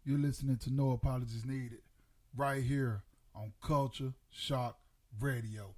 You're listening to No Apologies Needed right here on Culture Shock Radio.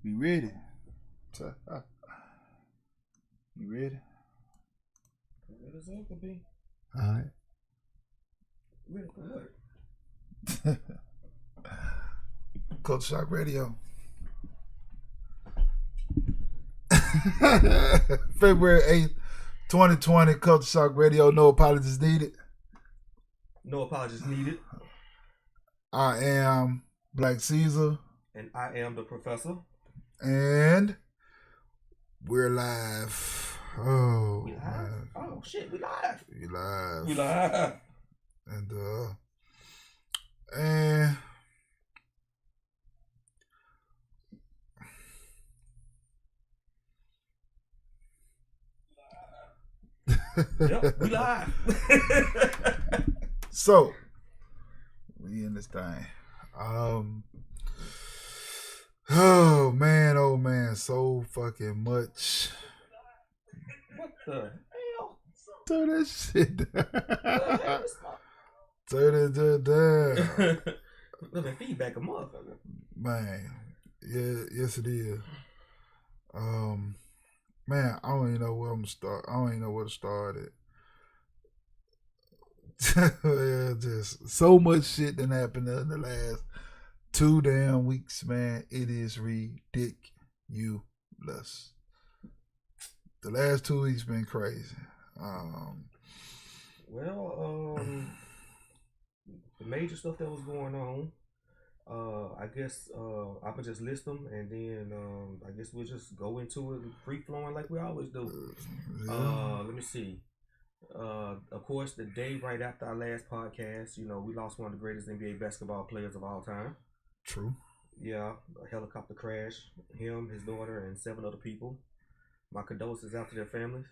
You ready? You ready? Ready as I could be. All right. Ready for what? Culture Shock Radio. February 8th, 2020, Culture Shock Radio. No apologies needed. No apologies needed. I am Black Caesar. And I am the professor. And we're live. Oh, We live? man. Oh shit, we live. We live. We live. And Yep, we live. So we in this thing. Oh man, so fucking much. What the hell? Turn that shit down. What Turn it down. the Look at feedback a motherfucker. Man, yeah, yes it is. Man, I don't even know where I'm gonna start. I don't even know where to start at. Yeah, just so much shit that happened in the last 2 damn weeks, man. It is ridiculous. The last 2 weeks been crazy. The major stuff that was going on, I guess I could just list them and then I guess we'll just go into it free flowing like we always do. Let me see. Of course, the day right after our last podcast, we lost one of the greatest NBA basketball players of all time. True. Yeah, a helicopter crash. Him, his daughter, and 7 other people. My condolences out to their families.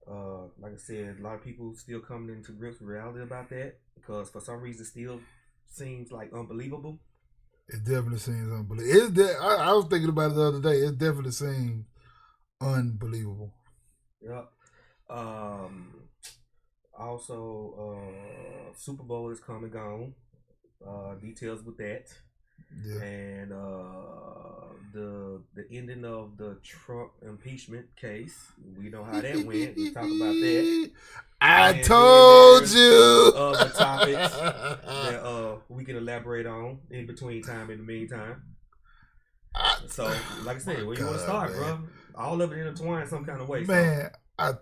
Like I said, a lot of people still coming into grips with reality about that because for some reason it still seems like unbelievable. It definitely seems unbelievable. I was thinking about it the other day. It definitely seems unbelievable. Yep. Also, Super Bowl is come and gone. Details with that. Yeah. And the ending of the Trump impeachment case. We know how that went. We'll talk about that. I told you. Other topics that we can elaborate on in between time in the meantime. So, like I said, where you want to start, man, bro? All of it intertwined some kind of way. Man, I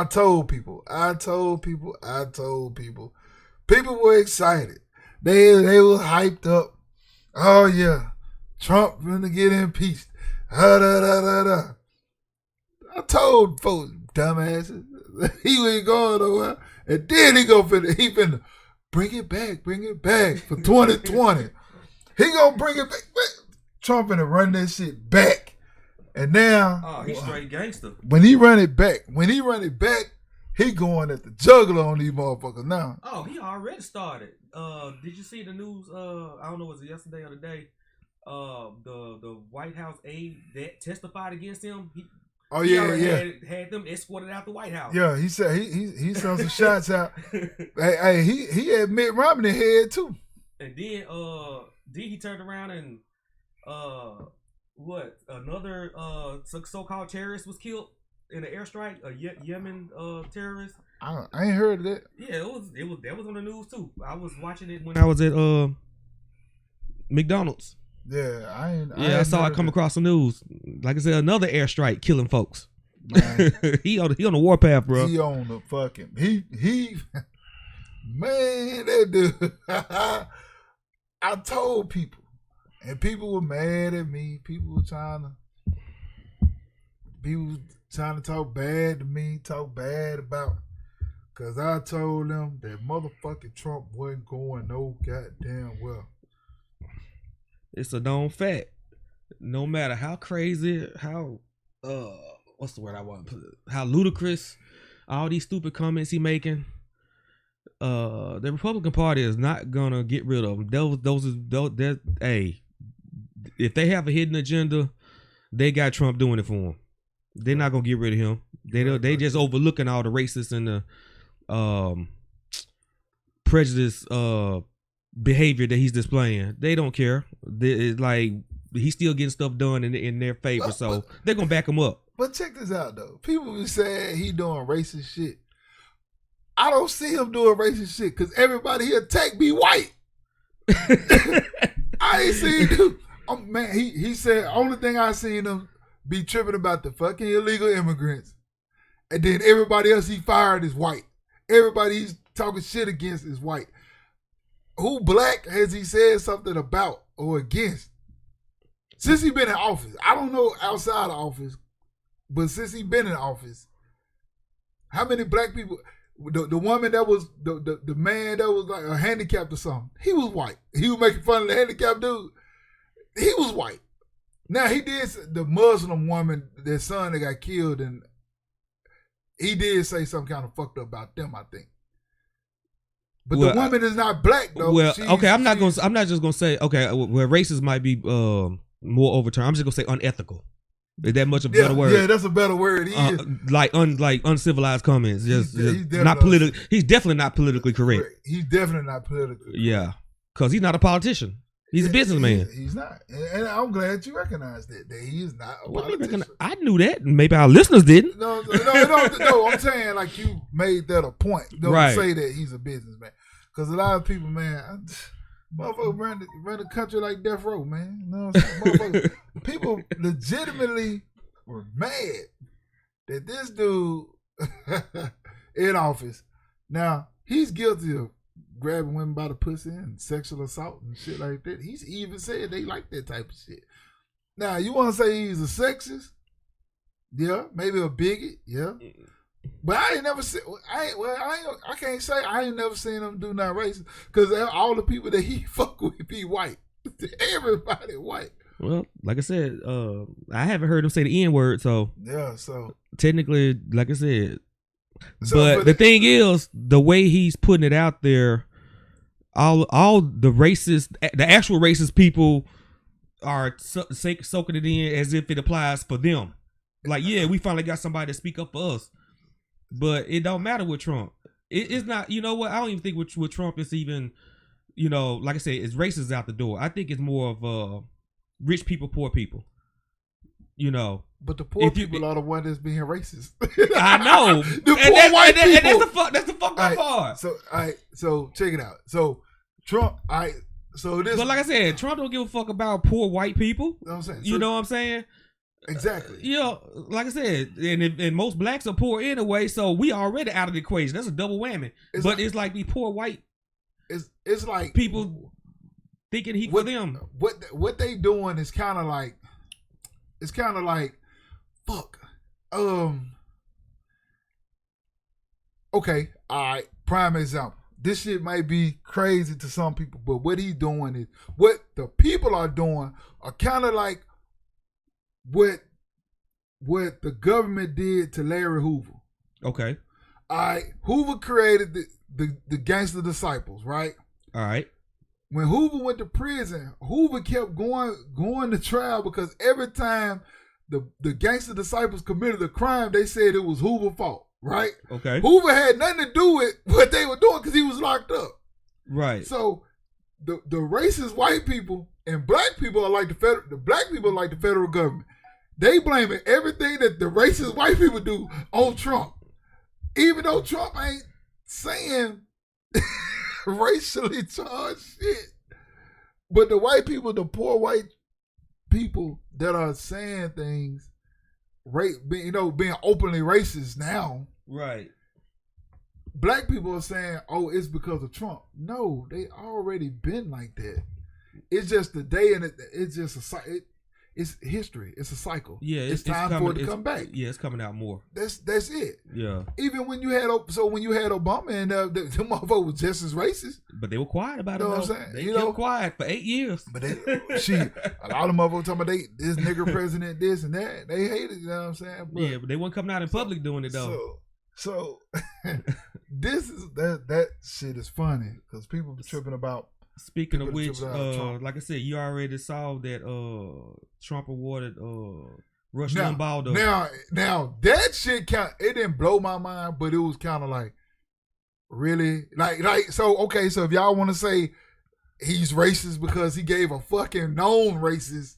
told people. People were excited. They were hyped up. Oh yeah, Trump gonna get impeached. I told folks, dumbasses, he ain't going nowhere. And then he finna bring it back for 2020. He gonna bring it back. Trump finna run that shit back. And now, he's straight gangster. When he run it back, He going at the juggler on these motherfuckers now. Oh, he already started. Did you see the news? I don't know, was it yesterday or the day? The White House aide that testified against him. He had them escorted out the White House. Yeah, he said he sent some shots out. Hey, he had Mitt Romney head too. And then he turned around and another so-called terrorist was killed in an airstrike, a Yemen terrorist. I ain't heard of that. Yeah, that was on the news too. I was watching it when I was at McDonald's. Yeah, I saw it come across the news. Like I said, another airstrike killing folks. he on the warpath, bro. He on the fucking he man, that dude. I told people, and people were mad at me. People were trying to talk bad to me, talk bad about, because I told them that motherfucking Trump wasn't going no goddamn well. It's a known fact. No matter how crazy, how what's the word I want to put? How ludicrous all these stupid comments he making. The Republican Party is not gonna get rid of them. Hey, if they have a hidden agenda, they got Trump doing it for them. They're not gonna get rid of him. They just overlooking all the racists and the prejudice behavior that he's displaying. They don't care. It's like he's still getting stuff done in their favor, so they're gonna back him up. But check this out though. People be saying he doing racist shit. I don't see him doing racist shit because everybody he attacked be white. I ain't seen him. Oh, man, he said only thing I seen him be tripping about the fucking illegal immigrants, and then everybody else he fired is white. Everybody he's talking shit against is white. Who black has he said something about or against? Since he been in office, I don't know outside of office, but since he been in office, how many black people? The woman that was the man that was like a handicapped or something, he was white. He was making fun of the handicapped dude. He was white. Now he did the Muslim woman, their son that got killed, and he did say something kind of fucked up about them, I think. But the woman is not black though. Well, okay, I'm not just gonna say okay. Well, racist might be more overturned. I'm just gonna say unethical. Is that much of a better word? Yeah, that's a better word. He is. Like uncivilized comments. Just not political. He's definitely not politically correct. He's definitely not politically correct. Yeah, because he's not a politician. He's a businessman. He's not, and I'm glad you recognize that he is not a politician. I knew that. Maybe our listeners didn't. No. I'm saying like you made that a point. Don't say that he's a businessman, because a lot of people, man, motherfucker ran the country like death row, man. You know what I'm saying? People legitimately were mad that this dude in office. Now he's guilty of grabbing women by the pussy and sexual assault and shit like that. He's even said they like that type of shit. Now, you want to say he's a sexist? Yeah. Maybe a bigot? Yeah. But I ain't never seen, I can't say I ain't never seen him do nothing racist, because all the people that he fuck with be white. Everybody white. Well, like I said, I haven't heard him say the N-word, so. Yeah, so. Technically, like I said. But the thing is, the way he's putting it out there, all the racist, the actual racist people are soaking it in as if it applies for them. Like, yeah, we finally got somebody to speak up for us. But it don't matter with Trump. It's not, you know what? I don't even think with Trump it's even, you know, like I said, it's racist out the door. I think it's more of rich people, poor people. You know. But the poor people are the one that's being racist. I know. The poor white people. That's the fucked up part. So check it out. So Trump, But like I said, Trump don't give a fuck about poor white people. You know what I'm saying? You know what I'm saying? Exactly. You know, like I said, and most blacks are poor anyway, so we already out of the equation. That's a double whammy. It's like the poor white. It's like people thinking he for them. What they doing is kind of like, it's kind of like, fuck. Okay. All right. Prime example. This shit might be crazy to some people, but what he's doing is, what the people are doing are kind of like what the government did to Larry Hoover. Okay. All right, Hoover created the gangster disciples, right? All right. When Hoover went to prison, Hoover kept going to trial because every time the gangster disciples committed a crime, they said it was Hoover's fault, right? Okay. Hoover had nothing to do with what they were doing because he was locked up. Right. So the racist white people and black people are like the black people are like the federal government. They blaming everything that the racist white people do on Trump. Even though Trump ain't saying racially charged shit. But the white people, the poor white people that are saying things, being openly racist now. Right. Black people are saying, oh, it's because of Trump. No, they already been like that. It's just the day and it's just it's history. It's a cycle. Yeah, it's time for it to come back. Yeah, it's coming out more. That's it. Yeah. Even when you had Obama and the motherfucker was just as racist. But they were quiet about it. You know what I'm saying? They kept quiet for 8 years. But a lot of motherfuckers talking about this nigger president, this and that. They hate it. You know what I'm saying? But they weren't coming out in public doing it though. So that shit is funny because people be tripping about. Speaking of which, like I said, you already saw that Trump awarded Rush Limbaugh. Now that shit it didn't blow my mind, but it was kind of like, really? So if y'all want to say he's racist because he gave a fucking known racist,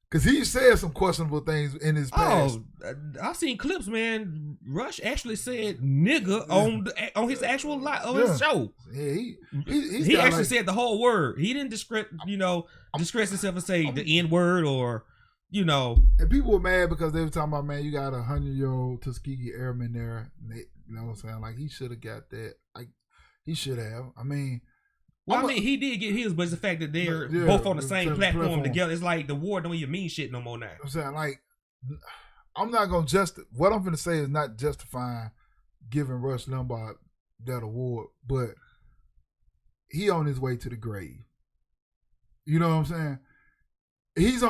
because he said some questionable things in his past. Oh, I've seen clips, man. Rush actually said nigga on his actual his show. Yeah, he actually said the whole word. He didn't discredit himself and say the N word or, And people were mad because they were talking about, man, you got 100-year-old Tuskegee Airman there. You know what I'm saying? Like, he should have got that. Like, he should have. I mean... Well, he did get his, but it's the fact that they're both on the same platform together. It's like the war don't even mean shit no more now. I'm saying, like, I'm not going to what I'm going to say is not justifying giving Rush Limbaugh that award, but he on his way to the grave. You know what I'm saying? He's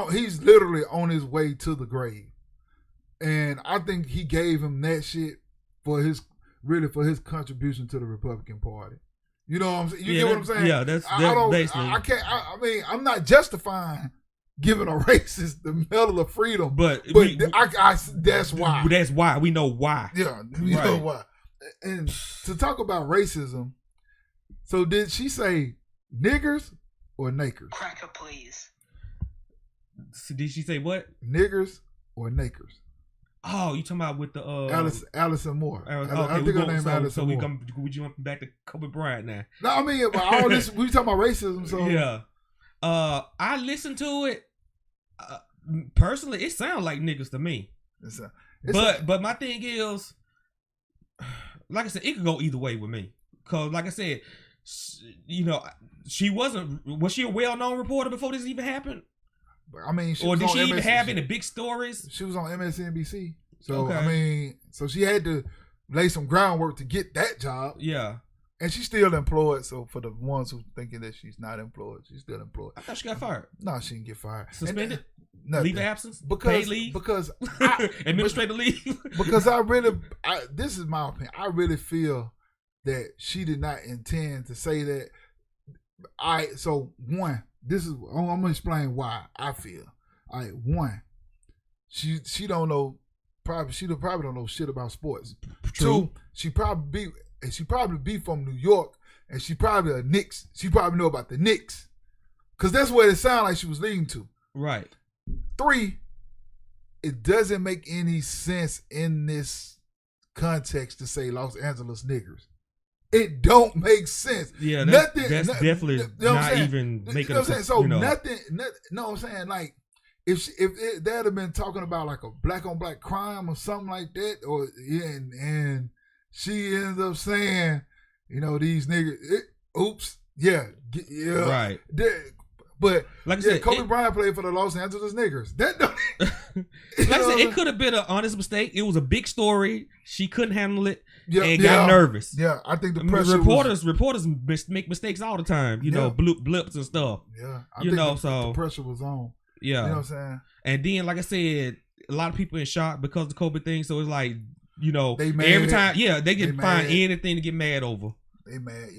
literally on his way to the grave. And I think he gave him that shit for his contribution to the Republican Party. You know what I'm saying? You get what I'm saying? Yeah, that's basically. I mean, I'm not justifying giving a racist the Medal of Freedom, but that's why. That's why. We know why. Yeah, we know why. And to talk about racism, so did she say niggers or nakers? Cracker, please. Did she say what? Niggers or nakers? Oh, you talking about with the Allison Moore? I think her name is Allison Moore. We jump back to Kobe Bryant now. No, I mean all this. We talking about racism, so yeah. I listened to it. Personally, it sounds like niggas to me. But my thing is, like I said, it could go either way with me. Cause like I said, was she a well-known reporter before this even happened? I mean, did she even have any big stories? She was on MSNBC, so okay. I mean, so she had to lay some groundwork to get that job. Yeah, and she's still employed. So for the ones who thinking that she's not employed, she's still employed. I thought she got fired. No, she didn't get fired. Suspended. Leave of absence. Paid leave. Because administrative leave. Because this is my opinion. I really feel that she did not intend to say that. I'm gonna explain why I feel. All right, one, she don't know. She probably don't know shit about sports. True. 2, she probably be from New York, and she probably a Knicks. She probably know about the Knicks, cause that's what it sounded like she was leading to. Right. 3, it doesn't make any sense in this context to say Los Angeles niggers. It don't make sense. Yeah, that's definitely not even making sense. So nothing. No, I'm saying, like, if they'd have been talking about like a black on black crime or something like that, or and she ends up saying, these niggas, right. But like I said, Kobe Bryant played for the Los Angeles Niggers. That like I said, it could have been an honest mistake. It was a big story. She couldn't handle it and got nervous. Yeah, I think the pressure. Reporters make mistakes all the time. Blips and stuff. Yeah, so the pressure was on. Yeah, you know what I'm saying. And then, like I said, a lot of people in shock because of the Kobe thing. So it's like you know, they mad. every time, they can find anything to get mad over. They mad,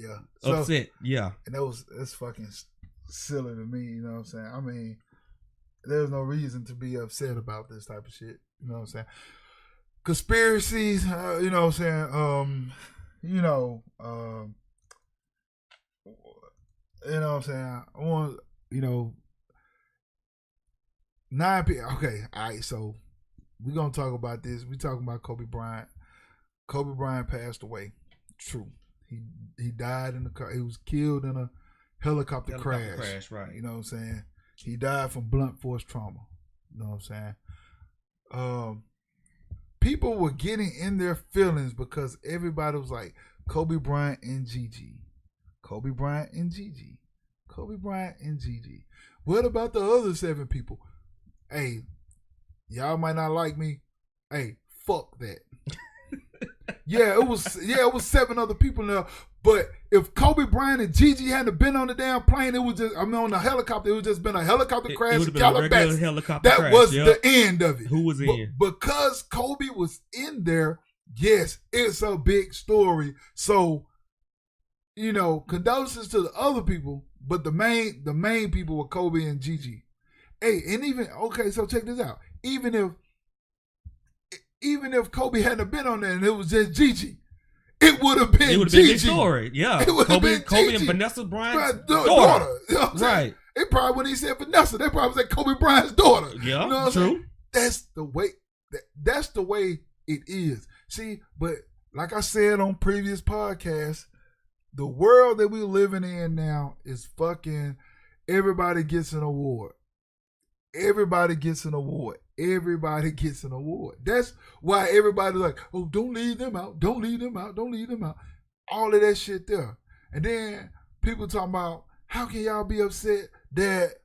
upset, and that's fucking silly to me. You know what I'm saying? I mean, there's no reason to be upset about this type of shit. You know what I'm saying? Conspiracies, you know what I'm saying? You know what I'm saying? I want, 9 people. Okay, all right, so we're going to talk about this. We're talking about Kobe Bryant. Kobe Bryant passed away. True. He died in the car. He was killed in a helicopter crash. Right. You know what I'm saying? He died from blunt force trauma. You know what I'm saying? People were getting in their feelings because everybody was like, Kobe Bryant and Gigi. Kobe Bryant and Gigi. Kobe Bryant and Gigi. What about the other 7 people? Hey, y'all might not like me. Hey, fuck that. It was 7 other people there. But if Kobe Bryant and Gigi hadn't been on the damn plane, on the helicopter, it would just been a helicopter crash in Calabasas. That was the end of it. Who was in? Because Kobe was in there, yes, it's a big story. So, condolences to the other people, but the main people were Kobe and Gigi. Hey, and so check this out. Even if Kobe hadn't been on there and it was just Gigi, it would have been Gigi. It would have been a story. Yeah. Kobe and Vanessa Bryant's daughter. You know right. It probably, when he said Vanessa, they probably said Kobe Bryant's daughter. Yeah, you know what true. I'm saying? That's the way it is. See, but like I said on previous podcasts, the world that we're living in now is fucking everybody gets an award. Everybody gets an award. Everybody gets an award. That's why everybody's like, oh, don't leave them out. Don't leave them out. Don't leave them out. All of that shit there. And then people talking about, how can y'all be upset that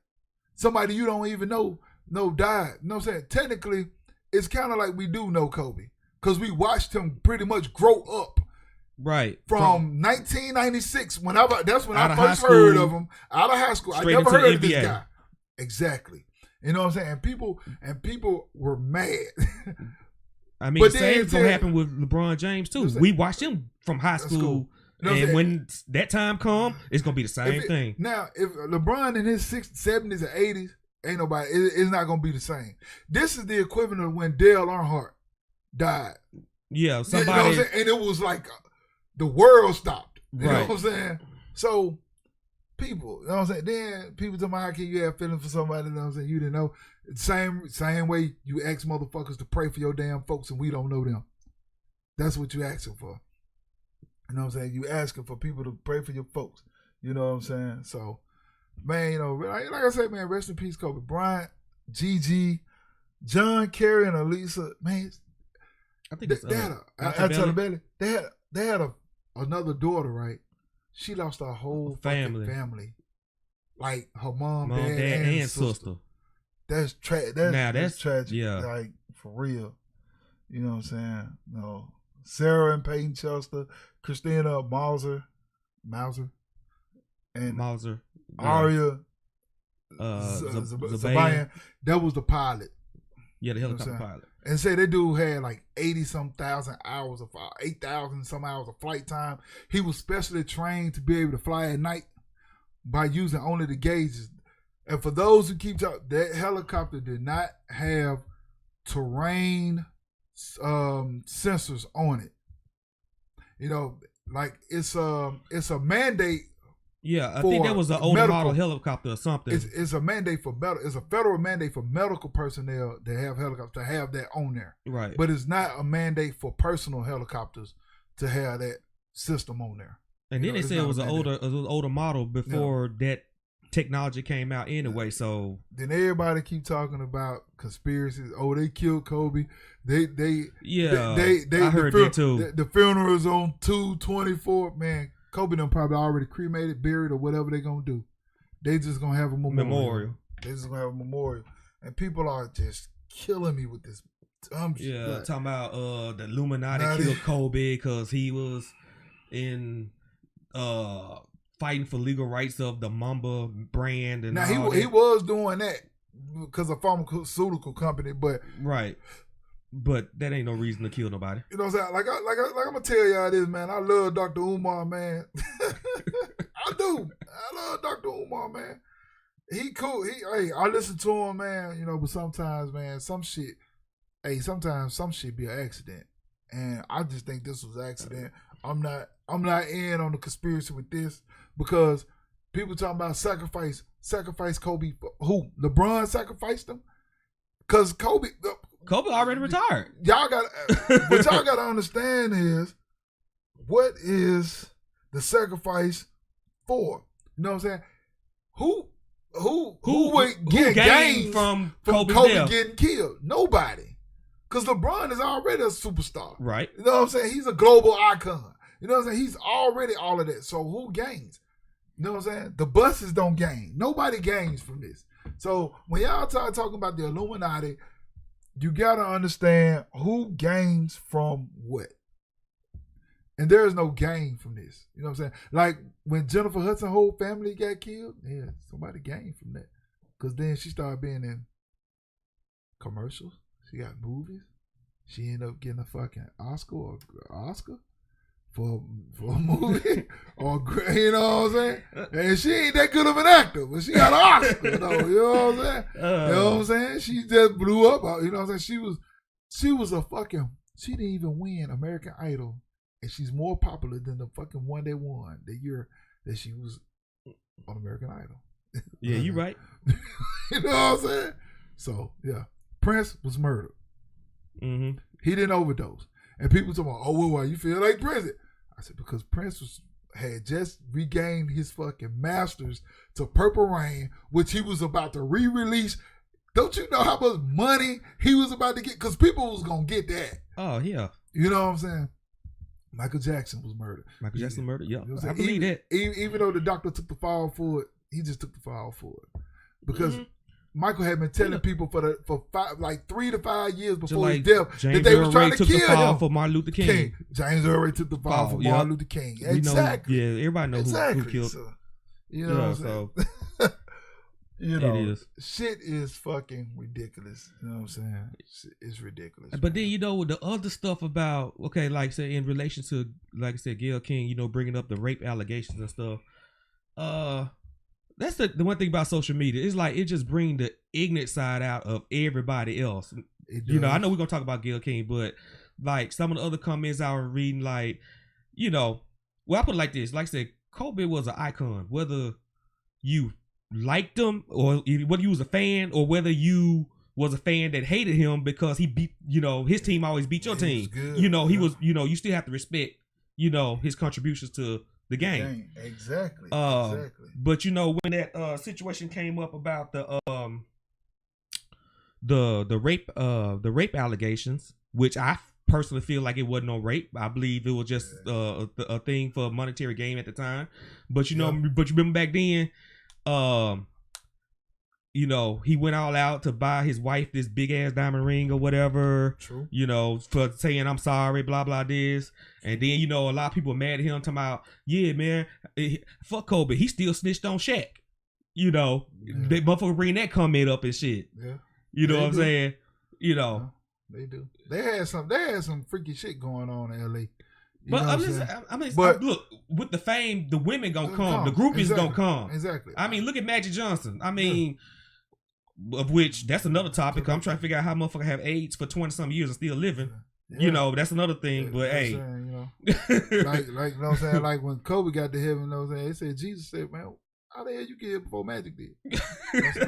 somebody you don't even know died? You know what I'm saying? Technically, it's kind of like we do know Kobe because we watched him pretty much grow up. Right. From 1996, that's when I first heard of him out of high school. I never heard of this guy. Exactly. You know what I'm saying? And people were mad. I mean, the same is gonna happen with LeBron James too. We watched him from high school, you know, and when that time come, it's gonna be the same thing. Now, if LeBron in his 60s, 70s, and 80s, ain't nobody. It's not gonna be the same. This is the equivalent of when Dale Earnhardt died. Yeah, somebody. You know what I'm saying? And it was like the world stopped. You right. know what I'm saying? So. People, you know what I'm saying? Then people tell me, how can you have feelings for somebody, you know what I'm saying, you didn't know? Same way you ask motherfuckers to pray for your damn folks and we don't know them. That's what you asking for. You know what I'm saying? You asking for people to pray for your folks. You know what I'm saying? So, man, like I said, man, rest in peace, Kobe Bryant, Gigi, John Kerry, and Elisa. Man, I think it's they had another daughter, right? She lost her whole family. Like her mom, dad, and sister. That's tragic. That's tragic. Yeah. Like, for real. You know what I'm saying? No. Sarah and Peyton Chester, Christina Mauser, and Aria Zabayan. That was the pilot. Yeah, the helicopter pilot. And say that dude had like 80-some thousand hours of 8,000 some hours of flight time. He was specially trained to be able to fly at night by using only the gauges. And for those who keep talking, that helicopter did not have terrain sensors on it. You know, like it's a mandate. Yeah, I think that was an older model helicopter or something. It's a mandate for it's a federal mandate for medical personnel that have helicopters to have that on there. Right. But it's not a mandate for personal helicopters to have that system on there. And then they said it was an older model before that technology came out anyway. So then everybody keep talking about conspiracies. Oh, they killed Kobe. They I heard that too. The funeral is on 2/24. Man, Kobe done probably already cremated, buried, or whatever they gonna do. They just gonna have a memorial. They just gonna have a memorial, and people are just killing me with this dumb shit. Yeah, talking about the Illuminati killed Kobe because he was in fighting for legal rights of the Mamba brand, and now he was doing that because of a pharmaceutical company, but right. But that ain't no reason to kill nobody. You know what I'm saying? Like I'm gonna tell y'all this, man. I love Dr. Umar, man. I do. I love Dr. Umar, man. He cool. I listen to him, man. You know, but sometimes, man, sometimes some shit be an accident, and I just think this was an accident. I'm not in on the conspiracy with this because people talking about sacrifice Kobe. Who? LeBron sacrificed him because Kobe already retired. What y'all got to understand is what is the sacrifice for? You know what I'm saying? Who would get gained from Kobe getting killed? Nobody. Because LeBron is already a superstar. Right. You know what I'm saying? He's a global icon. You know what I'm saying? He's already all of that. So who gains? You know what I'm saying? The buses don't gain. Nobody gains from this. So when y'all start talking about the Illuminati, you got to understand who gains from what. And there is no gain from this. You know what I'm saying? Like when Jennifer Hudson's whole family got killed, yeah, somebody gained from that. Because then she started being in commercials. She got movies. She ended up getting a fucking Oscar for a movie. Or, you know what I'm saying? And she ain't that good of an actor, but she got an Oscar, though. You know what I'm saying? You know what I'm saying? She just blew up. You know what I'm saying? She was a fucking, she didn't even win American Idol. And she's more popular than the fucking one they won the year that she was on American Idol. Yeah, you right. You know what I'm saying? So, yeah. Prince was murdered. Mm-hmm. He didn't overdose. And people talking about, oh, well, why you feel like prison? I said, because Prince had just regained his fucking masters to Purple Rain, which he was about to re-release. Don't you know how much money he was about to get? Because people was going to get that. Oh, yeah. You know what I'm saying? Michael Jackson was murdered. Yeah. You know I believe that. Even though the doctor took the fall for it, he just took the fall for it. Because Michael had been telling people for 3 to 5 years before his death that they was trying to kill him. For Martin Luther King. James Earl took the fall for Martin Luther King. Exactly. Everybody knows who killed. So, you know what I'm saying? You know, shit is fucking ridiculous. You know what I'm saying? It's ridiculous. But then, you know, the other stuff about, okay, like say in relation to, like I said, Gayle King, you know, bringing up the rape allegations and stuff. That's the one thing about social media. It's like it just brings the ignorant side out of everybody else. You know, I know we're gonna talk about Gayle King, but like some of the other comments I was reading, like, you know, well, I put it like this. Like I said, Kobe was an icon. Whether you liked him or whether you was a fan or whether you was a fan that hated him because he beat, you know, his team always beat your team. You know, he was, you know, you still have to respect, you know, his contributions to the game. Exactly. But you know, when that situation came up about the rape allegations, which I personally feel like it wasn't no rape. I believe it was just a thing for monetary gain at the time. But you know, but you remember back then, you know, he went all out to buy his wife this big ass diamond ring or whatever. True. You know, for saying I'm sorry, blah blah this. And then, you know, a lot of people mad at him talking about, yeah, man, fuck Kobe. He still snitched on Shaq. You know, they motherfucker bring that comment up and shit. Yeah. You know what I'm saying? You know. They do. They had some freaky shit going on in LA. But look, with the fame, the women gonna come. The groupies gonna come. Exactly. I mean, look at Magic Johnson. I mean, of which that's another topic. I'm trying to figure out how motherfucker have AIDS for 20-some years and still living. Yeah. You know, that's another thing. But hey, you know, like you know what I'm saying? Like when Kobe got to heaven, you know what I'm saying? They said Jesus said, "Man, how the hell you get here before Magic did?"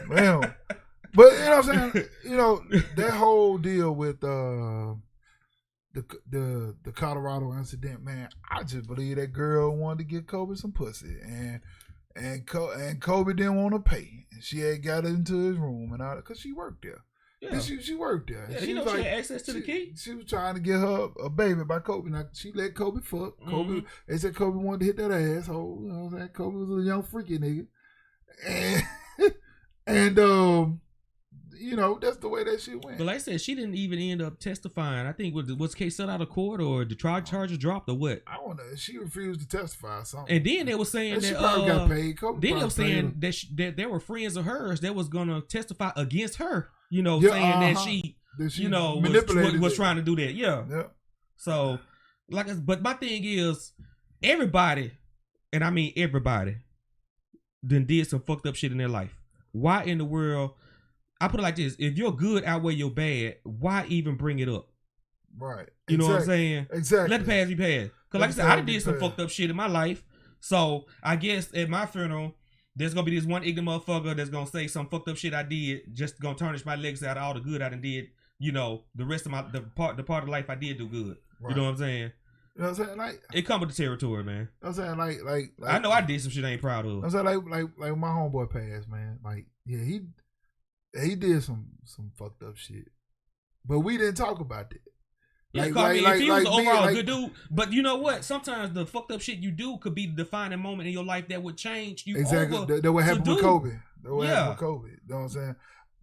Man, but you know what I'm saying? You know that whole deal with the Colorado incident, man. I just believe that girl wanted to get Kobe some pussy, and Kobe didn't want to pay. And she had got into his room and all that because she worked there. Yeah. And she worked there. Yeah, you know, she had access to the key. She was trying to get her a baby by Kobe. Now she let Kobe fuck. Kobe. They said Kobe wanted to hit that asshole. You know what I'm saying? Kobe was a young freaky nigga, and you know, that's the way that shit went. But like I said, she didn't even end up testifying. I think was the case set out of court or the charges dropped or what? I don't know. She refused to testify or something. And then they were saying that she probably got paid. Then they were saying that there were friends of hers that was gonna testify against her. You know, saying that that she manipulated was trying to do that. Yeah. Yep. So, but my thing is, everybody, and I mean everybody, then did some fucked up shit in their life. Why in the world? I put it like this: if your good outweigh your bad, why even bring it up? Right. You know what I'm saying? Exactly. Let the past be past. Because like I said, I did some fucked up shit in my life. So I guess at my funeral, there's gonna be this one ignorant motherfucker that's gonna say some fucked up shit I did, just gonna tarnish my legacy out of all the good I done did. You know, the rest of the part of life I did do good. Right. You know what I'm saying? You know what I'm saying? Like, it come with the territory, man. I'm saying like I know I did some shit I ain't proud of. I'm saying like my homeboy passed, man. Like, yeah, he did some fucked up shit, but we didn't talk about that. If he was overall a good dude, but you know what? Sometimes the fucked up shit you do could be the defining moment in your life that would change you. Exactly. That would happen with Kobe. That would happen with Kobe. You know what I'm saying?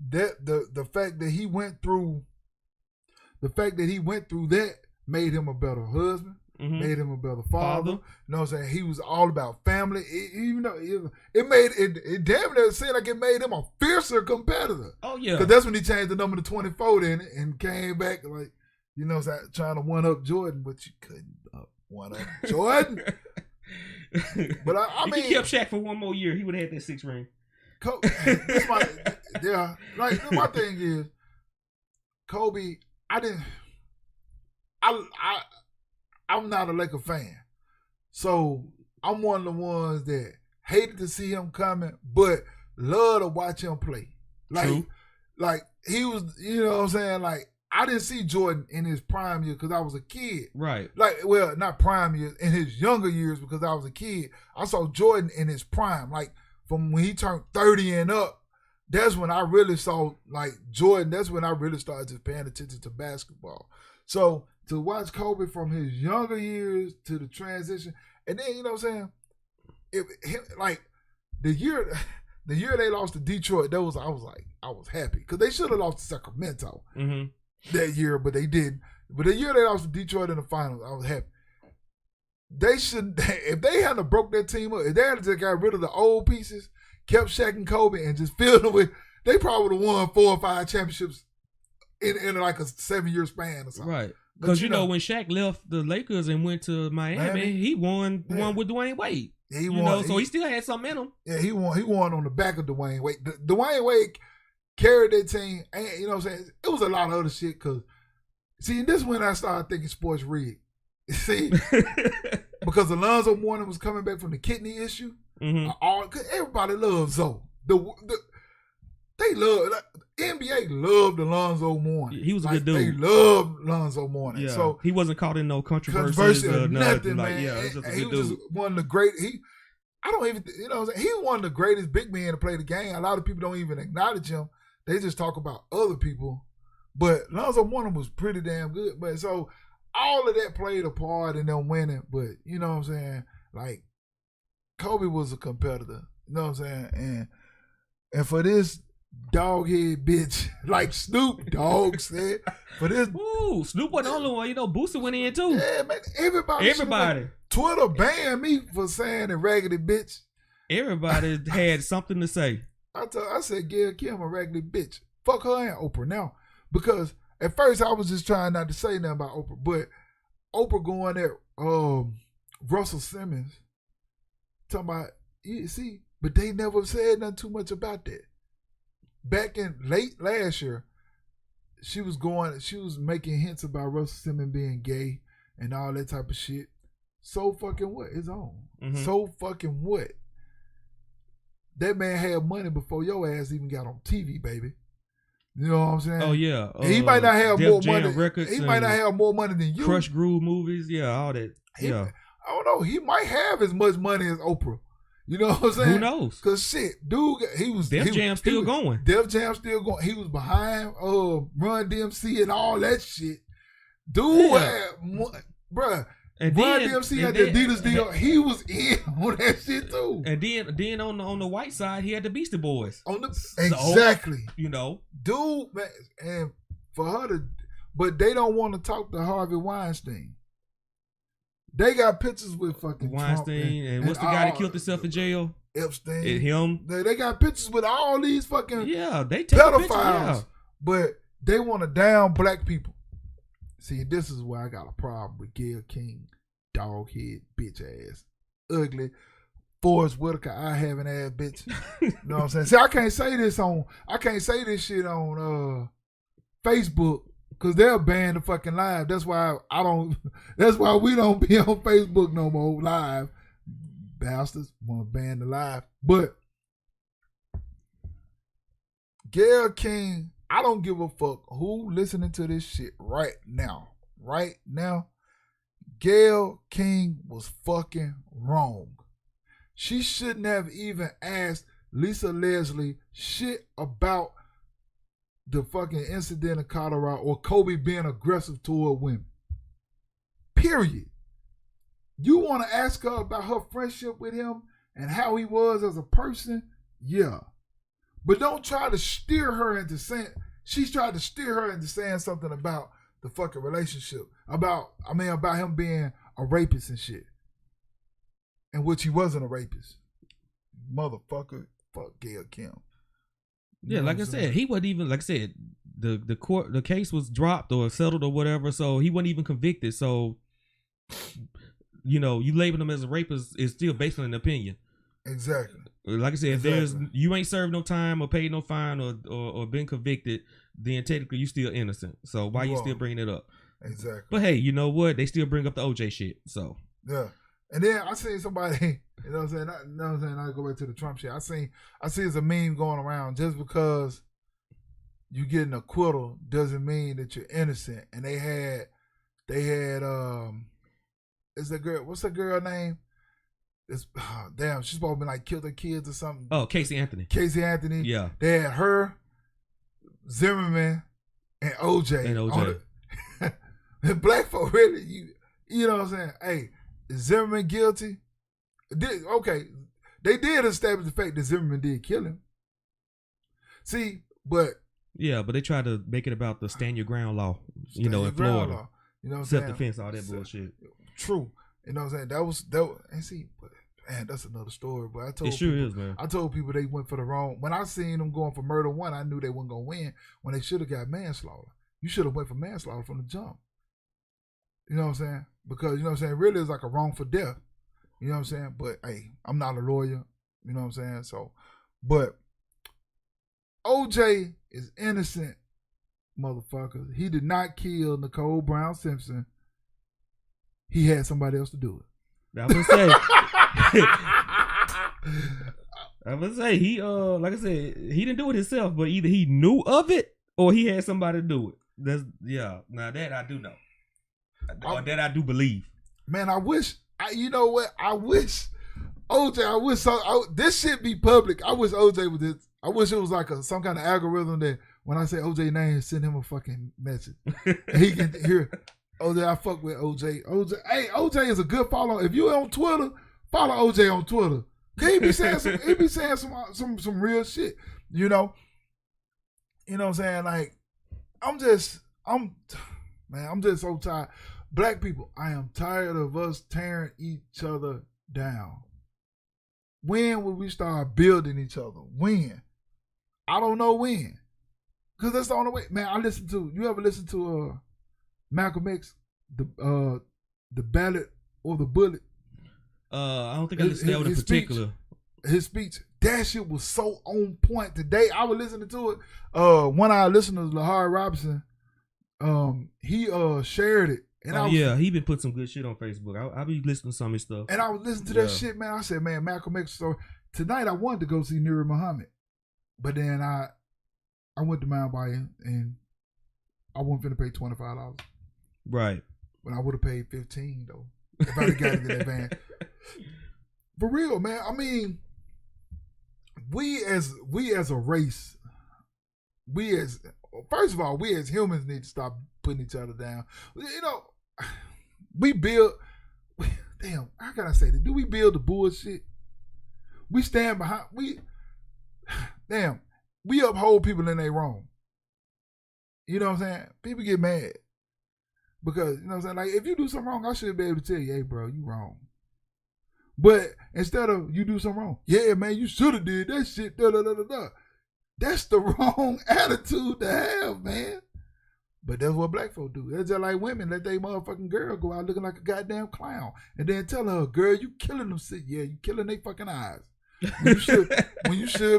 That the fact that he went through that made him a better husband, made him a better father. You know what I'm saying? He was all about family. Even though it damn near seemed like it made him a fiercer competitor. Oh yeah, because that's when he changed the number to 24 then and came back like. You know, trying to one up Jordan, but you couldn't one up Jordan. But I mean, if he kept Shaq for one more year, he would have had that 6 ring. My thing is, Kobe. I'm not a Laker fan, so I'm one of the ones that hated to see him coming, but love to watch him play. True. Like he was, you know what I'm saying, like. I didn't see Jordan in his prime years because I was a kid. Right. Like, well, not prime years, in his younger years because I was a kid. I saw Jordan in his prime. Like, from when he turned 30 and up, that's when I really saw, like, Jordan. That's when I really started just paying attention to basketball. So, to watch Kobe from his younger years to the transition, and then, you know what I'm saying? The year they lost to Detroit, I was happy because they should have lost to Sacramento. Mm-hmm. That year, but they didn't. But the year they lost to Detroit in the finals, I was happy. They should, if they hadn't broke that team up, if they had just got rid of the old pieces, kept Shaq and Kobe, and just filled them with, they probably would have won 4 or 5 championships in like a 7-year span or something. Right. Because you know when Shaq left the Lakers and went to Miami, he won with Dwayne Wade. Yeah, he won. So he still had something in him. Yeah, he won on the back of Dwayne Wade. Dwayne Wade carried that team, and you know what I'm saying? It was a lot of other shit because, see, this is when I started thinking sports rigged. See? Because Alonzo Mourning was coming back from the kidney issue. Cause everybody loves Zoe. NBA loved Alonzo Mourning. He was a good dude. They loved Alonzo Mourning. Yeah. So he wasn't caught in no controversy or nothing, man. He was just a he good was dude. Just one of the great. I don't even, you know what I'm saying? He's one of the greatest big men to play the game. A lot of people don't even acknowledge him. They just talk about other people. But Alonzo Mourning was pretty damn good. But so all of that played a part in them winning. But you know what I'm saying? Like, Kobe was a competitor. You know what I'm saying? And for this dog-head bitch, like Snoop Dogg said, for this. Ooh, Snoop wasn't the only one. You know, Boosie went in too. Yeah, man. Everybody. Twitter banned me for saying a raggedy bitch. Everybody had something to say. I said, Gayle Kim a raggedy bitch. Fuck her and Oprah now. Because at first I was just trying not to say nothing about Oprah. But Oprah going at Russell Simmons talking about, you see, but they never said nothing too much about that. Back in late last year, she was making hints about Russell Simmons being gay and all that type of shit. So fucking what? It's on. Mm-hmm. So fucking what? That man had money before your ass even got on TV, baby. You know what I'm saying? Oh yeah. He might not have more money. Records he might not have more money than you. Crush Groove movies, yeah, all that. Yeah. I don't know. He might have as much money as Oprah. You know what I'm saying? Who knows? Cause shit, dude, Def Jam still going. Def Jam still going. He was behind Run DMC and all that shit. Dude had, bruh. And Run DMC had the Adidas deal. He was in on that shit too. And then on the white side, he had the Beastie Boys. Exactly. You know, dude, man, and for her to, but they don't want to talk to Harvey Weinstein. They got pictures with fucking Weinstein Trump and what's the guy that killed himself in jail? Epstein. And him. They got pictures with all these fucking they take pedophiles. pictures, But They want to down black people. See, this is where I got a problem with Gayle King, dog head, bitch ass, ugly, Forrest Whitaker, eye having ass bitch. You know what I'm saying? See, I can't say this shit on Facebook because they'll ban the fucking live. That's why that's why we don't be on Facebook no more live. Bastards want to ban the live. But Gayle King, I don't give a fuck who listening to this shit right now. Right now, Gayle King was fucking wrong. She shouldn't have even asked Lisa Leslie shit about the fucking incident in Colorado or Kobe being aggressive toward women. Period. You want to ask her about her friendship with him and how he was as a person? Yeah. But don't try to steer her into saying, she's tried to steer her into saying something about the fucking relationship. About him being a rapist and shit. In which he wasn't a rapist. Motherfucker, fuck Gayle King. Yeah, like I said, he wasn't even, like I said, the case was dropped or settled or whatever, so he wasn't even convicted. So, you know, you label him as a rapist is still based on an opinion. Exactly. Like I said, if you ain't served no time or paid no fine or been convicted, then technically you still innocent. So why you still bringing it up? Exactly. But hey, you know what? They still bring up the OJ shit. So yeah. And then I seen somebody, you know what I'm saying? I go back to the Trump shit. I see it's a meme going around. Just because you get an acquittal doesn't mean that you're innocent. And they had is the girl, what's the girl name? Damn, she's supposed to be like killed her kids or something. Oh, Casey Anthony. Yeah. They had her, Zimmerman, and OJ. And black folk really, you know what I'm saying? Hey, is Zimmerman guilty? They did establish the fact that Zimmerman did kill him. See, but yeah, but they tried to make it about the stand your ground law, in Florida. Law. You know what I'm saying? Self-defense, all that bullshit. True. You know what I'm saying? That was and see, but man, that's another story. But I told is, man. I told people they went for the wrong. When I seen them going for murder one, I knew they weren't gonna win. When they should have got manslaughter. You should have went for manslaughter from the jump. You know what I'm saying? Because, you know what I'm saying, really it's like a wrongful death. You know what I'm saying? But, hey, I'm not a lawyer. You know what I'm saying? So, but OJ is innocent, motherfucker. He did not kill Nicole Brown Simpson. He had somebody else to do it. I would say he like I said, he didn't do it himself, but either he knew of it or he had somebody to do it. Now that I do know. Or that I do believe. Man, I wish OJ, this shit be public. I wish OJ was this. I wish it was like some kind of algorithm that when I say OJ name, send him a fucking message. And he can hear, OJ, I fuck with OJ. Hey, OJ is a good follow. If you on Twitter, follow OJ on Twitter. He be saying some real shit. You know what I'm saying? Like, I'm just so tired. Black people, I am tired of us tearing each other down. When will we start building each other? When? I don't know when. Because that's the only way. Man, you ever listen to Malcolm X, the ballot or the bullet? I don't think I listened to that in particular. His speech, that shit was so on point today. I was listening to it. One of our listeners, Lahar Robinson, he shared it. And he been putting some good shit on Facebook. I be listening to some of his stuff. And I was listening to that shit, man. I said, man, Malcolm X. So tonight I wanted to go see Nuri Muhammad. But then I went to Mount Bayou and I wasn't finna pay $25. Right. But I would have paid $15 though. If I'd have got into that van. For real, man. I mean, we as a race, first of all, we as humans need to stop putting each other down. You know, we build, damn, how can I say that? Do we build the bullshit? We stand behind, we uphold people in their wrong. You know what I'm saying? People get mad. Because, you know what I'm saying? Like, if you do something wrong, I should be able to tell you, hey, bro, you wrong. But instead of you do something wrong, yeah, man, you should have did that shit, da-da-da-da-da. That's the wrong attitude to have, man. But that's what black folk do. It's just like women let they motherfucking girl go out looking like a goddamn clown, and then tell her, "Girl, you killing them." Yeah, you killing their fucking eyes. When you should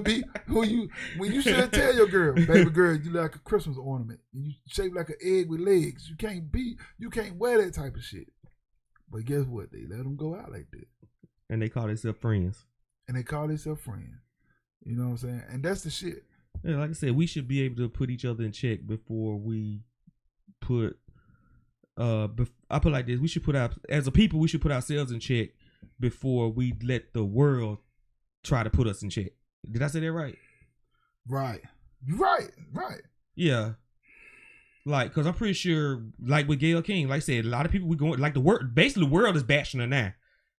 tell your girl, baby girl, you look like a Christmas ornament. You shaped like an egg with legs. You can't wear that type of shit. But guess what? They let them go out like that, and they call themselves friends. You know what I'm saying? And that's the shit. Yeah, like I said, we should be able to put each other in check before we put. I put it like this: we should as a people, we should put ourselves in check before we let the world try to put us in check. Did I say that right? Right. Yeah. Like, cause I'm pretty sure, like with Gayle King, like I said, a lot of people we going like the world. Basically, the world is bashing her now.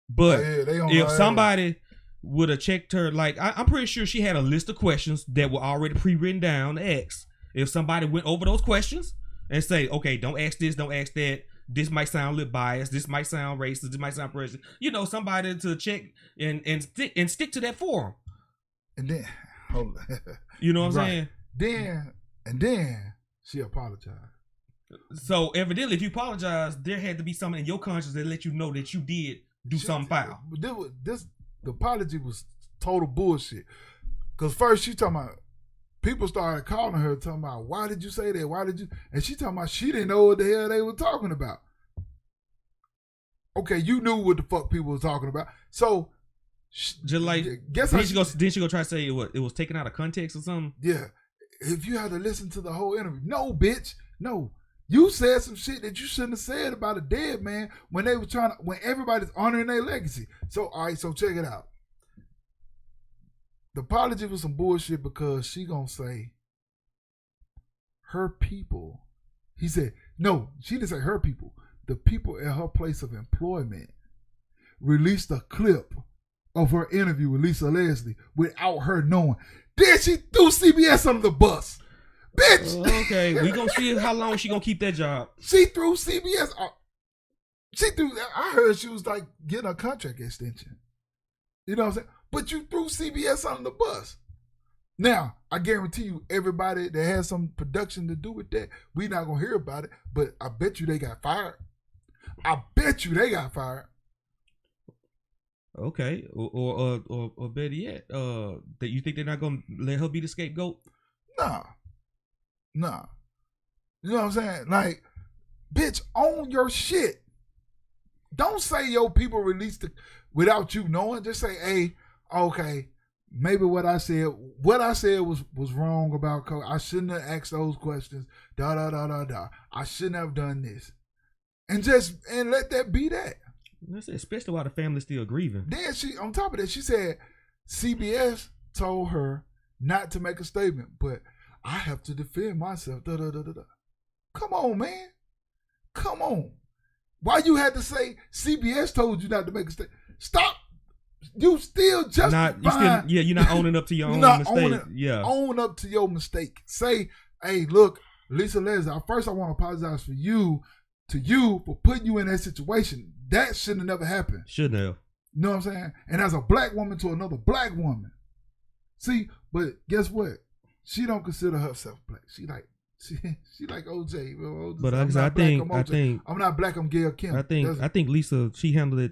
But if somebody would have checked her, like I'm pretty sure she had a list of questions that were already pre-written down to ask. If somebody went over those questions and say, okay, don't ask this, don't ask that. This might sound a little biased. This might sound racist. This might sound racist. You know, somebody to check and stick to that forum. And then, hold on. You know what I'm saying? Then she apologized. So evidently, if you apologize, there had to be something in your conscience that let you know that you did do something foul. The apology was total bullshit. Cause first she talking about, people started calling her talking about, why did you say that? Why did you? And she talking about she didn't know what the hell they were talking about. Okay, you knew what the fuck people were talking about. So, just like, didn't she go try to say it was taken out of context or something? Yeah. If you had to listen to the whole interview. No, bitch. No. You said some shit that you shouldn't have said about a dead man when everybody's honoring their legacy. So, all right, so check it out. The apology was some bullshit because she gonna say her people. He said, no, she didn't say her people. The people at her place of employment released a clip of her interview with Lisa Leslie without her knowing. Then she threw CBS under the bus. Bitch. Okay, we gonna see how long she gonna keep that job. She threw CBS. I heard she was like getting a contract extension. You know what I'm saying? But you threw CBS under the bus. Now, I guarantee you, everybody that has some production to do with that, we not gonna hear about it. But I bet you they got fired. Okay, or better yet, that you think they're not gonna let her be the scapegoat? Nah. You know what I'm saying? Like, bitch, own your shit. Don't say your people released it without you knowing. Just say, hey, okay, maybe what I said was wrong about code. I shouldn't have asked those questions. I shouldn't have done this. And let that be that. Especially while the family's still grieving. Then on top of that, she said CBS told her not to make a statement, but I have to defend myself. Come on, man. Come on. Why you had to say CBS told you not to make a statement? Stop. You still justifying. You're not owning up to your own mistake. Own up to your mistake. Say, hey, look, Lisa Leslie, first I want to apologize to you for putting you in that situation. That shouldn't have never happened. Shouldn't have. You know what I'm saying? And as a black woman to another black woman. See, but guess what? She don't consider herself black. She like OJ. Bro. But I think I'm not black. I'm Gayle Kim. I think Lisa, she handled it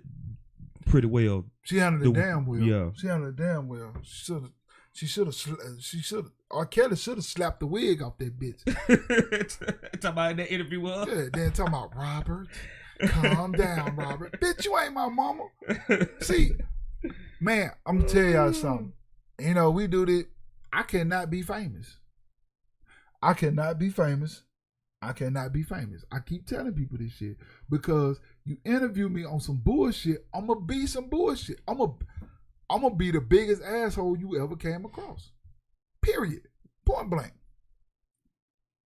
pretty well. She handled it damn well. Yeah. She handled it damn well. She should have. R. Kelly should have slapped the wig off that bitch. Talking about that interview was? Yeah, then talking about Robert. Calm down, Robert. Bitch, you ain't my mama. See, man, I'm gonna tell y'all something. You know, we do this. I cannot be famous. I keep telling people this shit because you interview me on some bullshit, I'm gonna be some bullshit. I'm gonna be the biggest asshole you ever came across. Period. Point blank.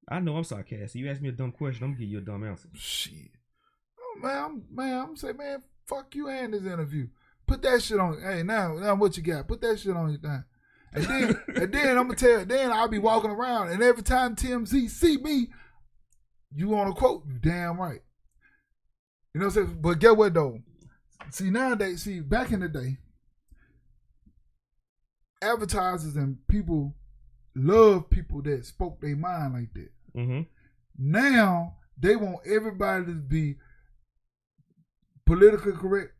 I know I'm sarcastic. You ask me a dumb question, I'm gonna give you a dumb answer. Shit. Oh, man, I'm gonna say, man, fuck you and this interview. Put that shit on. Hey, now what you got? Put that shit on your thing. And then I'm gonna tell. Then I'll be walking around, and every time TMZ see me, you want to quote? You damn right. You know what I'm saying? But get what though? Nowadays, back in the day, advertisers and people love people that spoke their mind like that. Mm-hmm. Now they want everybody to be politically correct.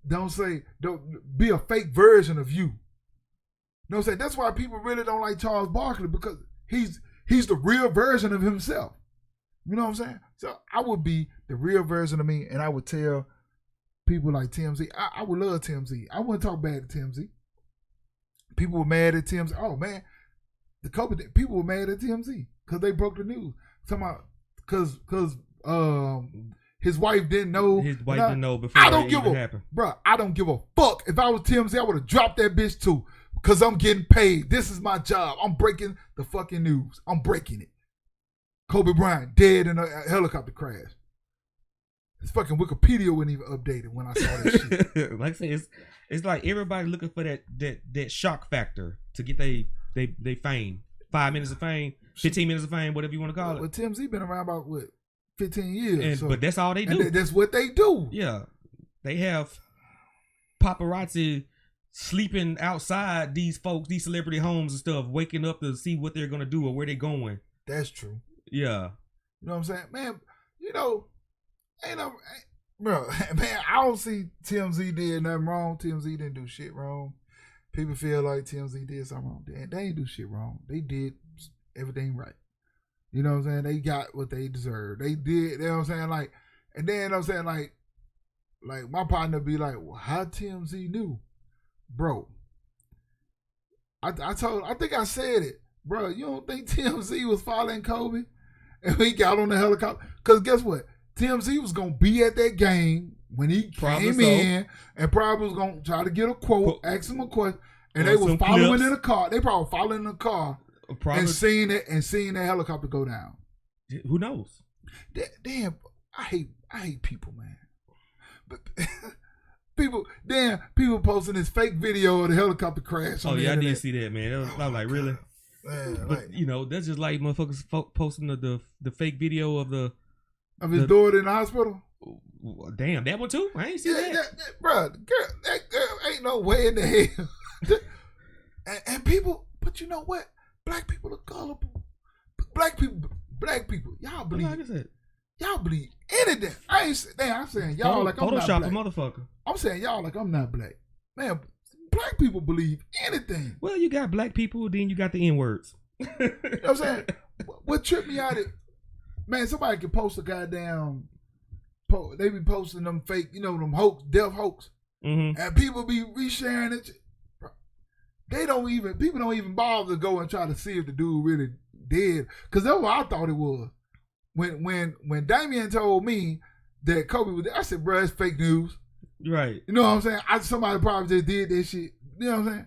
Don't be a fake version of you. You know what I'm saying? That's why people really don't like Charles Barkley, because he's the real version of himself. You know what I'm saying? So I would be the real version of me, and I would tell people like TMZ. I would love TMZ. I wouldn't talk bad to TMZ. People were mad at TMZ. Oh man, people were mad at TMZ because they broke the news. Talking about because his wife didn't know. His wife didn't know before it even happened. Bro, I don't give a fuck. If I was TMZ, I would have dropped that bitch too, because I'm getting paid. This is my job. I'm breaking the fucking news. I'm breaking it. Kobe Bryant dead in a helicopter crash. His fucking Wikipedia wasn't even updated when I saw that shit. Like I said, it's like everybody looking for that shock factor to get they fame. 5 minutes of fame, 15 minutes of fame, whatever you want to call it. But TMZ been around about 15 years. But that's all they do. And that's what they do. Yeah, they have paparazzi sleeping outside these folks, these celebrity homes and stuff, waking up to see what they're gonna do or where they're going. That's true. Yeah. You know what I'm saying? Man, bro, man, I don't see TMZ did nothing wrong. TMZ didn't do shit wrong. People feel like TMZ did something wrong. They ain't do shit wrong. They did everything right. You know what I'm saying? They got what they deserved. They did, you know what I'm saying? Like, and then, you know what I'm saying? Like my partner be like, well, how TMZ knew? Bro, I think I said it. Bro, you don't think TMZ was following Kobe? And he got on the helicopter? Because guess what? TMZ was going to be at that game when he came in, and probably was going to try to get a quote, ask him a question, and they was following in the car. They probably following in the car and seeing that helicopter go down. Who knows? Damn, I hate people, man. But people posting this fake video of the helicopter crash. Oh yeah, I did see that, man. I was like, really? Man, but that's just like motherfuckers posting the fake video of his daughter in the hospital. Damn, that one too? I ain't see that. Bro, that girl ain't no way in the hell. and people, but you know what? Black people are gullible. Black people, y'all believe. Like I said, y'all believe anything. I'm saying y'all like I'm not black. Photoshop a motherfucker. I'm saying y'all like I'm not black. Man, black people believe anything. Well, you got black people, then you got the N-words. You know what I'm saying? What tripped me out is, man, somebody can post a goddamn, they be posting them fake, them death hoax. Mm-hmm. And people be resharing it. People don't even bother to go and try to see if the dude really dead. Because that's what I thought it was. When Damien told me that Kobe was dead, I said, bro, it's fake news. Right. You know what I'm saying? Somebody probably just did that shit. You know what I'm saying?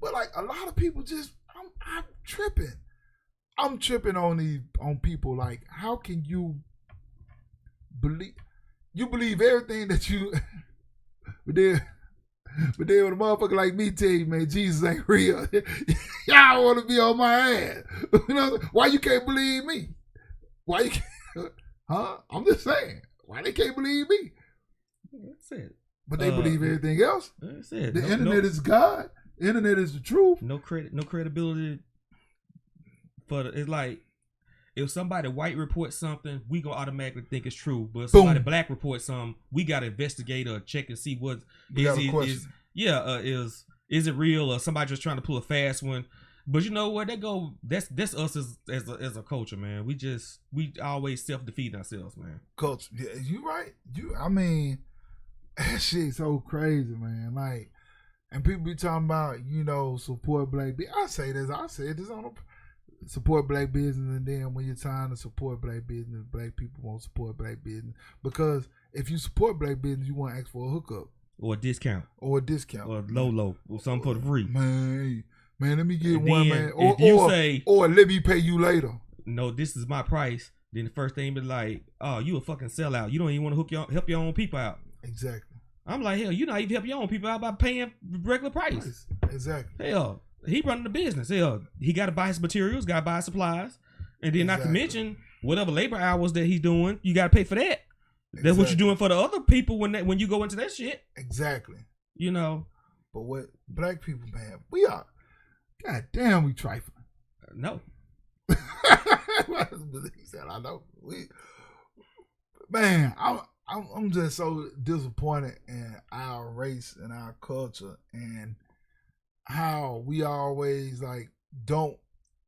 But a lot of people just, I'm tripping. I'm tripping on people. Like, how can you believe everything that you, but then when a motherfucker like me tell you, man, Jesus ain't real, y'all want to be on my ass. You know, why you can't believe me? Why you can't, huh? I'm just saying, why they can't believe me? That's it. But they believe everything else. That's it. The internet is God. The internet is the truth. No credibility. It's like, if somebody white reports something, we gonna automatically think it's true. But if somebody black reports something, we gotta investigate or check and see what is it real, or somebody just trying to pull a fast one. But you know what? That's us as a culture, man. We always self-defeating ourselves, man. Culture. Yeah, you right. I mean, that shit's so crazy, man. Like, and people be talking about, support black business. I said this on a support black business, and then when you're trying to support black business, black people won't support black business, because if you support black business, you want to ask for a hookup or a discount or low or something for the free. Man, let me get one, man. Or let me pay you later. No, this is my price. Then the first thing be like, oh, you a fucking sellout. You don't even want to help your own people out. Exactly. I'm like, hell, you not even help your own people out by paying regular price. Exactly. Hell, he running the business. Hell, he got to buy his materials, got to buy supplies, and then not to mention whatever labor hours that he's doing, you got to pay for that. That's what you're doing for the other people when you go into that shit. Exactly. But what black people, man, we are, goddamn, we trifling. No. He said, I know. Man, I'm just so disappointed in our race and our culture and how we always like don't.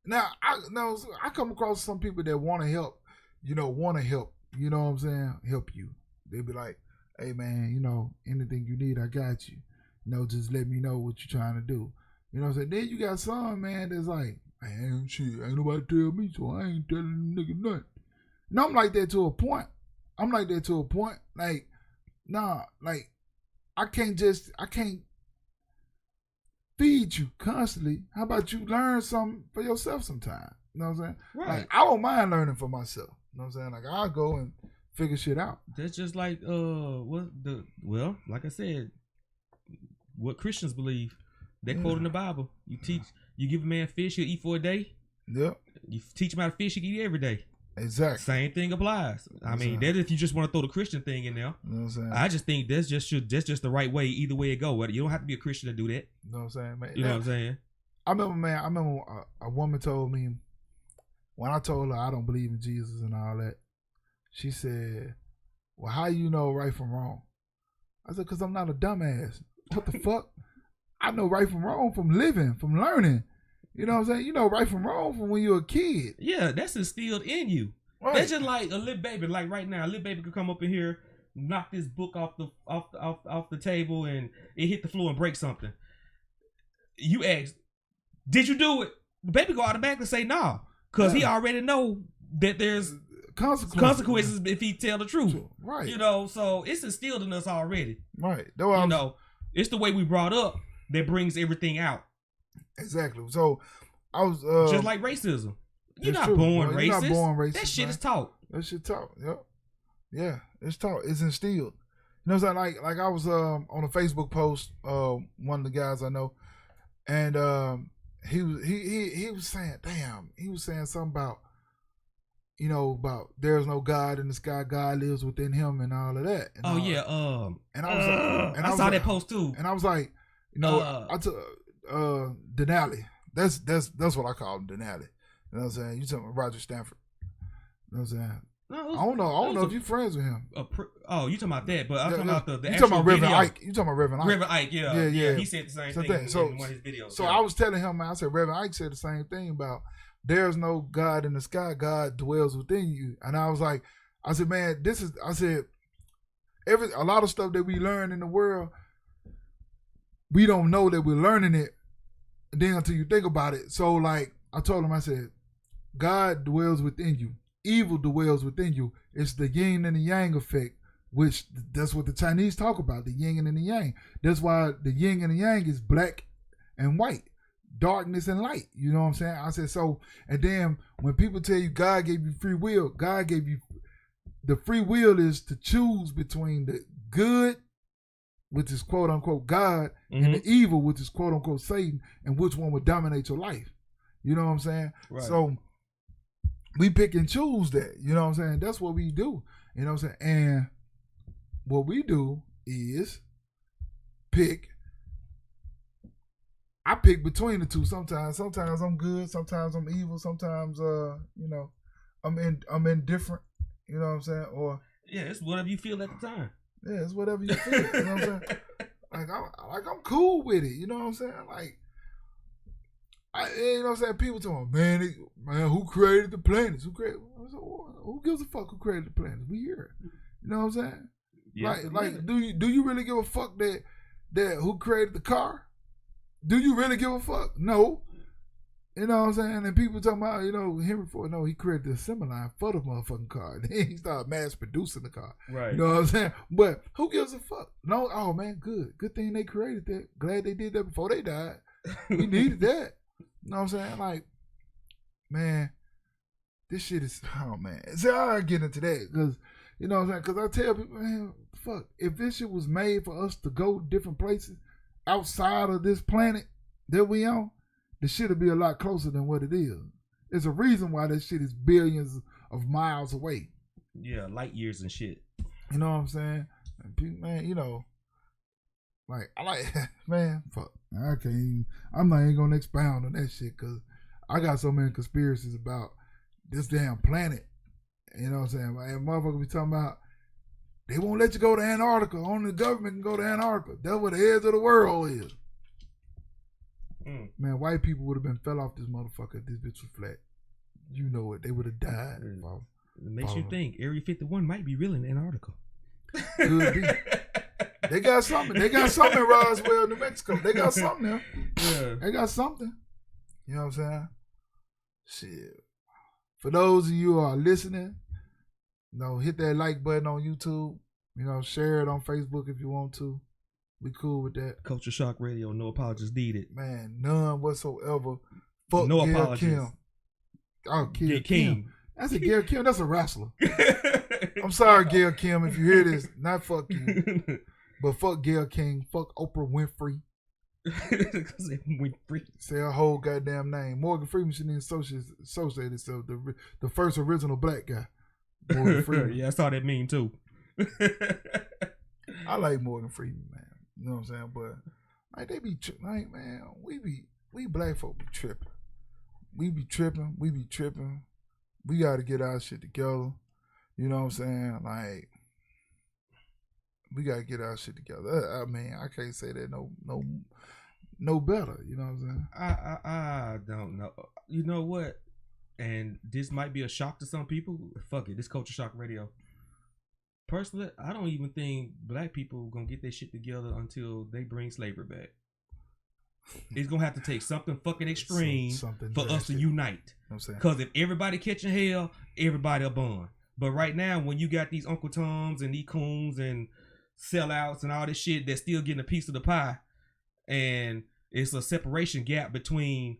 Now I come across some people that want to help. You know what I'm saying? Help you. They be like, hey man, anything you need, I got you. Just let me know what you're trying to do. You know what I'm saying? Then you got some man that's like, man, shit, ain't nobody tell me, so I ain't telling nigga nothing. And I'm like that to a point. Like, nah, like I can't feed you constantly. How about you learn something for yourself sometime? You know what I'm saying? Right. Like I don't mind learning for myself. You know what I'm saying? Like I'll go and figure shit out. That's just like like I said, what Christians believe. They quote in the Bible. You give a man fish, he'll eat for a day. Yep. You teach him how to fish, he can eat every day. Exactly. Same thing applies. I mean, that if you just want to throw the Christian thing in there. You know what I'm saying? I just think that's just the right way, either way it go. You don't have to be a Christian to do that. You know what I'm saying, man? You know what I'm saying? I remember a woman told me, when I told her I don't believe in Jesus and all that, she said, well, how you know right from wrong? I said, because I'm not a dumbass. What the fuck? I know right from wrong from living, from learning. You know what I'm saying? You know right from wrong from when you're a kid. Yeah, that's instilled in you. Right. That's just like a little baby. Like right now, a little baby could come up in here, knock this book off the table, and it hit the floor and break something. You ask, did you do it? The baby go automatically say no, because he already know that there's consequences if he tell the truth. Right. So it's instilled in us already. Right. It's the way we brought up that brings everything out. Exactly. So I was just like racism. You're not born racist. That shit is taught. That shit taught. Yep. Yeah, it's taught. It's instilled. You know what I'm saying? Like I was on a Facebook post, one of the guys I know, and he was saying, damn, he was saying something about, about there's no God in the sky, God lives within him and all of that. And and I was like, and I saw that post too. And I was like, I took Denali. That's what I call him, Denali. You know what I'm saying? You talking about Roger Stanford. You know what I'm saying? No, I don't know if you're friends with him. You talking about that, but I'm talking about the you talking about Reverend video. Ike. You talking about Reverend Ike. Reverend Ike, yeah. He said the same thing in one of his videos. So I was telling him, I said, Reverend Ike said the same thing about there's no God in the sky, God dwells within you. And I was like, I said, man, a lot of stuff that we learn in the world, we don't know that we're learning it then until you think about it. So like I told him, I said, God dwells within you. Evil dwells within you. It's the yin and the yang effect, which that's what the Chinese talk about, the yin and the yang. That's why the yin and the yang is black and white, darkness and light. You know what I'm saying? I said, so, and then when people tell you God gave you free will, God gave you, the free will is to choose between the good, which is quote unquote God, and the evil, which is quote unquote Satan, and which one would dominate your life. You know what I'm saying? Right. So we pick and choose that. You know what I'm saying? That's what we do. You know what I'm saying? And what we do is I pick between the two sometimes. Sometimes I'm good, sometimes I'm evil, sometimes I'm indifferent. You know what I'm saying? Or it's whatever you feel at the time. Yeah, it's whatever you feel. You know what I'm saying? I'm cool with it. You know what I'm saying? Like, you know what I'm saying? People talking, man, who created the planets? Who gives a fuck who created the planets? We here. You know what I'm saying? Yeah, like, do you really give a fuck that who created the car? Do you really give a fuck? No. You know what I'm saying? And people talking about, Henry Ford, no, he created the assembly line for the motherfucking car. Then he started mass producing the car. Right. You know what I'm saying? But who gives a fuck? No, oh man, good. Good thing they created that. Glad they did that before they died. We needed that. You know what I'm saying? Like, man, this shit is, oh man. See, I get into that because, you know what I'm saying? Because I tell people, man, fuck, if this shit was made for us to go different places outside of this planet that we on, the shit will be a lot closer than what it is. There's a reason why that shit is billions of miles away. Yeah, light years and shit. You know what I'm saying? And people, man, man, fuck. I'm not even gonna expound on that shit because I got so many conspiracies about this damn planet. You know what I'm saying? And motherfuckers be talking about they won't let you go to Antarctica. Only the government can go to Antarctica. That's where the edge of the world is. Man, white people would have been fell off this motherfucker if this bitch was flat. You know it. They would have died. It makes you think Area 51 might be real in Antarctica. Could be. They got something. They got something in Roswell, New Mexico. They got something there. Yeah. They got something. You know what I'm saying? Shit. For those of you who are listening, hit that like button on YouTube. Share it on Facebook if you want to. We cool with that. Culture Shock Radio, no apologies needed. Man, none whatsoever. Fuck no Gayle apologies. Kim. Oh, Gayle Kim. Kim. That's a Gayle Kim. That's a wrestler. I'm sorry, Gayle Kim, if you hear this. Not fuck you. But fuck Gayle King. Fuck Oprah Winfrey. Because Winfrey. Say her whole goddamn name. Morgan Freeman shouldn't associate himself. The first original black guy. Morgan Freeman. Yeah, I saw that meme too. I like Morgan Freeman, man. You know what I'm saying? But like they be like, man, we black folk be tripping. We be tripping. We gotta get our shit together. You know what I'm saying? Like we gotta get our shit together. I mean, I can't say that no better. You know what I'm saying? I don't know. You know what? And this might be a shock to some people. Fuck it. This Culture Shock Radio. Personally, I don't even think black people gonna get their shit together until they bring slavery back. It's gonna have to take something fucking extreme for us to unite. Because if everybody catching hell, everybody a bun. But right now, when you got these Uncle Toms and these coons and sellouts and all this shit that's still getting a piece of the pie, and it's a separation gap between,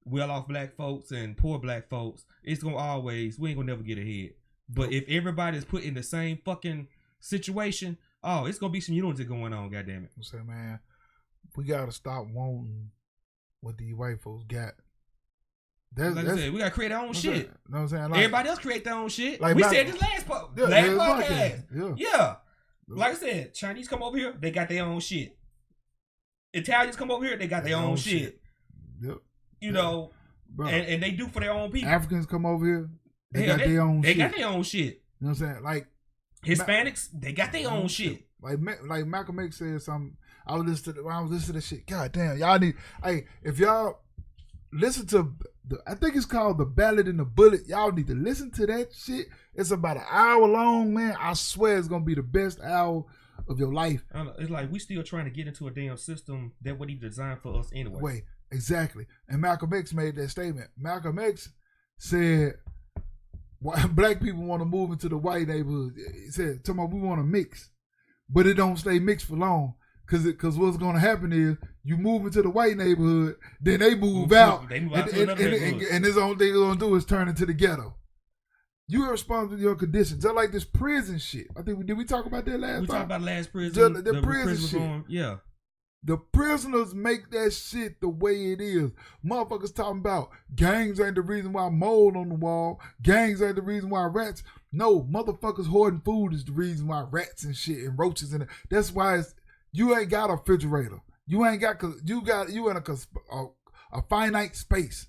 well-off black folks and poor black folks, it's gonna always, we ain't gonna never get ahead. But if everybody's put in the same fucking situation, it's gonna be some unity going on, goddammit. I'm saying, man, we gotta stop wanting what these white folks got. Like I said, we gotta create our own shit. You know what I'm saying? Like, everybody else create their own shit. Like we said this last podcast. Yeah. Like I said, Chinese come over here, they got their own shit. Italians come over here, they got their own shit. Yep. You know, and they do for their own people. Africans come over here, they got their own shit. They got their own shit. You know what I'm saying? Like Hispanics, they got their own shit. Like Malcolm X said something. I was listening to this shit. God damn, y'all need. Hey, if y'all listen to I think it's called The Ballad and the Bullet. Y'all need to listen to that shit. It's about an hour long, man. I swear it's gonna be the best hour of your life. I don't know. It's like we still trying to get into a damn system that wasn't even designed for us anyway. Wait, exactly. And Malcolm X made that statement. Malcolm X said, black people want to move into the white neighborhood. He said, we want to mix, but it don't stay mixed for long. Cause what's gonna happen is you move into the white neighborhood, then they move out, they move out to another neighborhood. And this only thing they're gonna do is turn into the ghetto. You are responsible for your conditions. Just like this prison shit. I think did we talk about that last time? We talked about last prison. The prison shit. Yeah. The prisoners make that shit the way it is. Motherfuckers talking about gangs ain't the reason why mold on the wall. Gangs ain't the reason why rats. No, motherfuckers hoarding food is the reason why rats and shit and roaches and that's why you ain't got a refrigerator. You ain't got you in a finite space.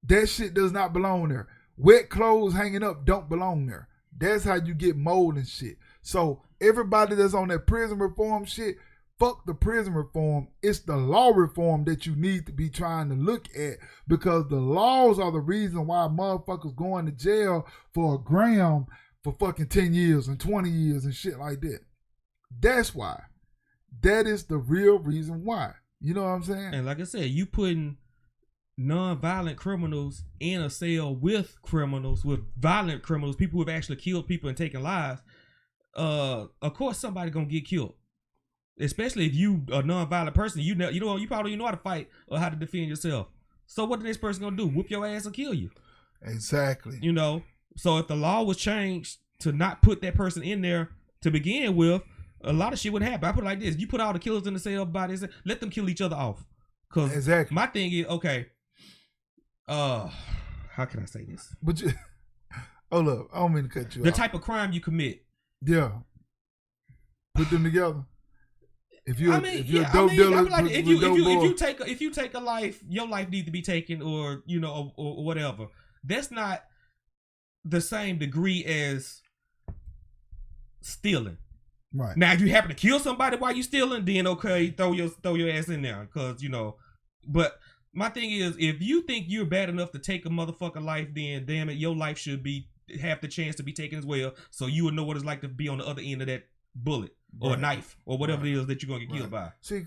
That shit does not belong there. Wet clothes hanging up don't belong there. That's how you get mold and shit. So everybody that's on that prison reform shit, fuck the prison reform. It's the law reform that you need to be trying to look at because the laws are the reason why motherfuckers going to jail for a gram for fucking 10 years and 20 years and shit like that. That's why. That is the real reason why. You know what I'm saying? And like I said, you putting non-violent criminals in a cell with violent criminals, people who have actually killed people and taken lives. Of course, somebody gonna get killed. Especially if you a non-violent person, you probably don't know how to fight or how to defend yourself. So what the next person gonna do? Whoop your ass or kill you? Exactly. You know. So if the law was changed to not put that person in there to begin with, a lot of shit would happen. I put it like this: you put all the killers in the cell by this, let them kill each other off. Cause exactly. My thing is, okay. How can I say this? But hold up, I don't mean to cut you off. The type of crime you commit. Yeah. Put them together. If you're a dope dealer, like, if you take a life, your life needs to be taken, or or whatever. That's not the same degree as stealing. Right. Now, if you happen to kill somebody while you stealing, then okay, throw your ass in there, because But my thing is, if you think you're bad enough to take a motherfucker life, then damn it, your life should have the chance to be taken as well, so you would know what it's like to be on the other end of that bullet or knife or whatever it is that you're gonna get killed by. See,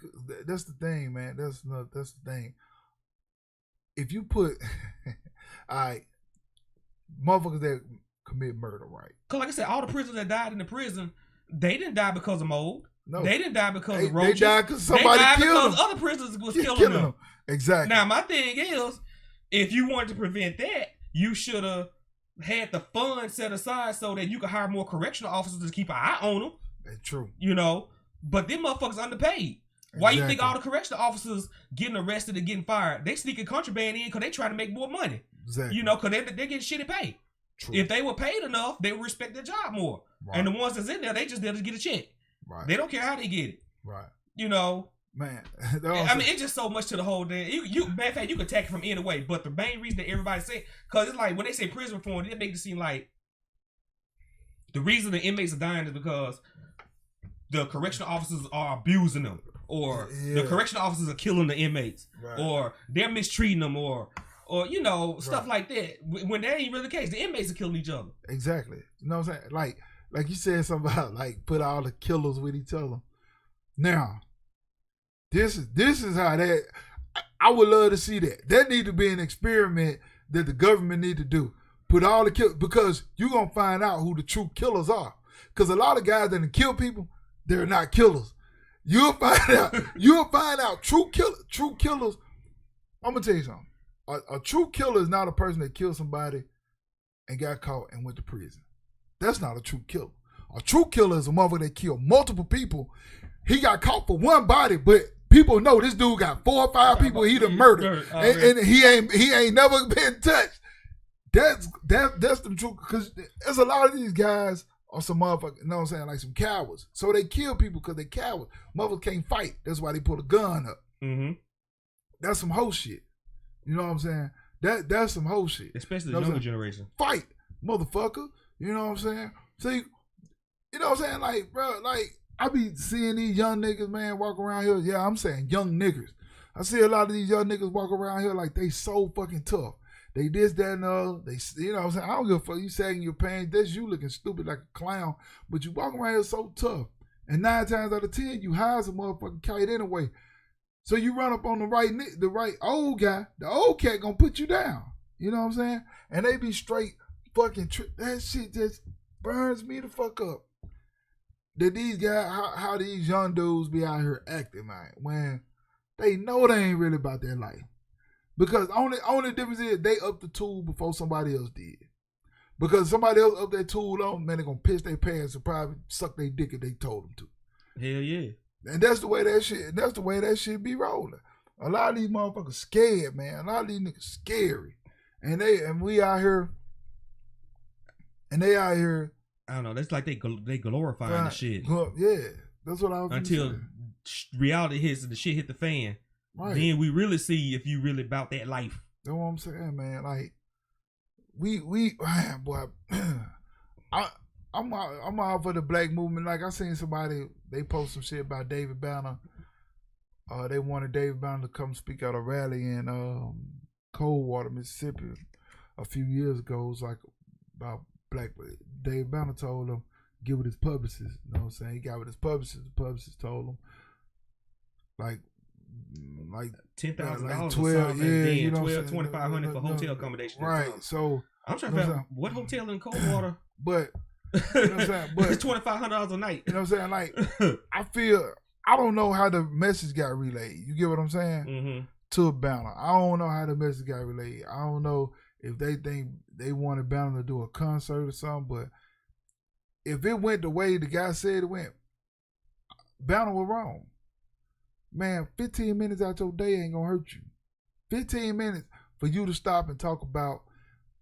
that's the thing, man. That's the thing. If you put, all right, motherfuckers that commit murder, right? Because like I said, all the prisoners that died in the prison, they didn't die because of mold. No, they didn't die because of roaches. They died because somebody killed them. Other prisoners was killing them. Exactly. Now my thing is, if you wanted to prevent that, you should have had the funds set aside so that you could hire more correctional officers to keep an eye on them. That's true. But them motherfuckers underpaid. Why you think all the correctional officers getting arrested and getting fired? They sneaking contraband in because they try to make more money. Exactly. Because they're getting shitty pay. True. If they were paid enough, they would respect their job more. Right. And the ones that's in there, they just there to get a check. Right. They don't care how they get it. Right. Man, also, it's just so much to the whole thing. Matter of fact, you can attack it from any way, but the main reason that everybody say, because it's like when they say prison reform, it makes it seem like the reason the inmates are dying is because the correctional officers are abusing them, or the correctional officers are killing the inmates, or they're mistreating them, or stuff like that. When that ain't really the case, the inmates are killing each other. Exactly. You know what I'm saying? Like you said something about put all the killers with each other. Now, this is how that. I would love to see that. That need to be an experiment that the government need to do. Put all the killers, because you're gonna find out who the true killers are. Because a lot of guys that kill people, they're not killers. You'll find out true killers. I'm gonna tell you something. A true killer is not a person that killed somebody and got caught and went to prison. That's not a true killer. A true killer is a motherfucker that killed multiple people. He got caught for one body, but people know this dude got 4 or 5 people he done murdered, and he ain't never been touched. That's the truth, because there's a lot of these guys are some motherfuckers, you know what I'm saying, like some cowards. So they kill people because they cowards. Motherfuckers can't fight. That's why they put a gun up. Mm-hmm. That's some hoe shit. You know what I'm saying? That's some hoe shit. Especially the younger generation. Fight, motherfucker. You know what I'm saying? See, you know what I'm saying? Like, bro, I be seeing these young niggas, man, walk around here. Yeah, I'm saying young niggas. I see a lot of these young niggas walk around here like they so fucking tough. They this, that, and other. They, you know what I'm saying? I don't give a fuck. You sagging your pants. That's you looking stupid like a clown. But you walk around here so tough. And 9 times out of 10, you hire some motherfucking kite anyway. So you run up on the right old guy. The old cat gonna put you down. You know what I'm saying? And they be straight fucking that shit just burns me the fuck up. That these guys, how these young dudes be out here acting, man, when they know they ain't really about their life. Because only difference is they up the tool before somebody else did. Because somebody else up their tool on, man, they gonna piss their pants and probably suck their dick if they told them to. Hell yeah. And that's the way that shit be rolling. A lot of these motherfuckers scared, man. A lot of these niggas scary. And we out here, and they out here. I don't know. That's like they glorifying the shit. Yeah, that's what I was until reality hits and the shit hit the fan. Right. Then we really see if you really about that life. That's what I'm saying, man. Like we man, boy, I'm out for the black movement. Like I seen somebody, they post some shit about David Banner. They wanted David Banner to come speak at a rally in Coldwater, Mississippi, a few years ago. It was like about black. David Banner told him get with his publicist. You know what I'm saying? He got with his publicist. The publicist told him like $10,000, like 12, you know, $2,500 for hotel accommodation. Right. So I'm trying to figure out what hotel in Coldwater. But you know what I'm saying? But it's $2,500 a night. You know what I'm saying? Like I don't know how the message got relayed. You get what I'm saying? Mm-hmm. To Banner. I don't know how the message got relayed. I don't know if they think they wanted Banner to do a concert or something, but if it went the way the guy said it went, Banner was wrong. Man, 15 minutes out your day ain't gonna hurt you. 15 minutes for you to stop and talk about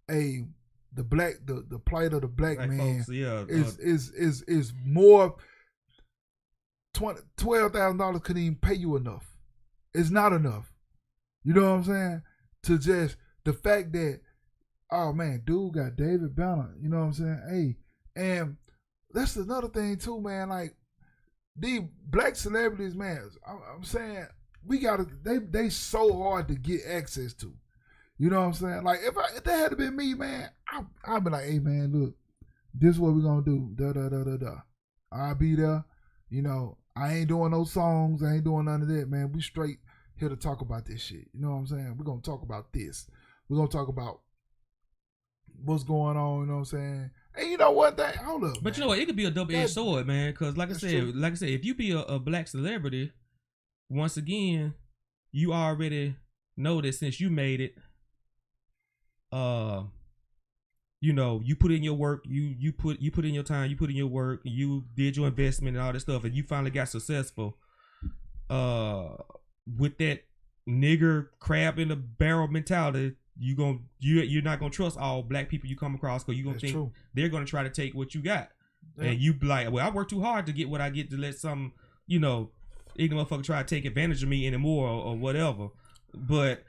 the plight of the black man folks, is more $12,000 couldn't even pay you enough. It's not enough. You know what I'm saying? To just the fact that, oh man, dude got David Banner. You know what I'm saying? Hey, and that's another thing too, man. Like these black celebrities, man. I'm saying we gotta. They so hard to get access to. You know what I'm saying? Like if that had been me, man, I'd be like, hey man, look, this is what we're gonna do. Da da da da da. I'll be there. You know, I ain't doing no songs. I ain't doing none of that, man. We straight here to talk about this shit. You know what I'm saying? We're gonna talk about this. We're gonna talk about what's going on. You know what I'm saying? And you know what? Hold up. But man, you know what? It could be a double-edged sword, man. Because like I said, if you be a black celebrity, once again, you already know that since you made it, you know, you put in your work, you put in your time, you put in your work, you did your investment and all that stuff, and you finally got successful. With that nigger crab in the barrel mentality, you're not gonna trust all black people you come across because you're gonna think they're gonna try to take what you got, and you be like, well, I work too hard to get what I get to let some, you know, ignorant motherfucker try to take advantage of me anymore or whatever. But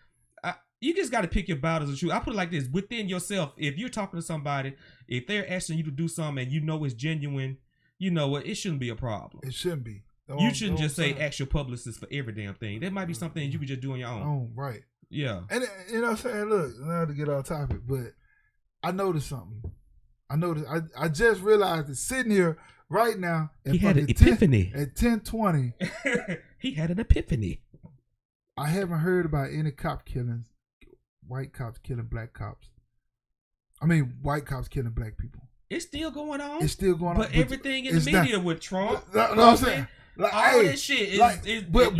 you just got to pick your battles and shoot. I put it like this: within yourself, if you're talking to somebody, if they're asking you to do something and you know it's genuine, you know what, it shouldn't be a problem. It shouldn't be. You shouldn't just say ask your publicist for every damn thing. That might be something you could just do on your own. Oh, right. Yeah. And you know what I'm saying? Look, not to get off topic, but I noticed something. I just realized that sitting here right now, he had an epiphany at 10:20. He had an epiphany. I haven't heard about any cop killings. White cops killing black cops. I mean, white cops killing black people. It's still going on. It's still going on. But everything in the media with Trump, know what I'm saying? Like, all this shit is, like, but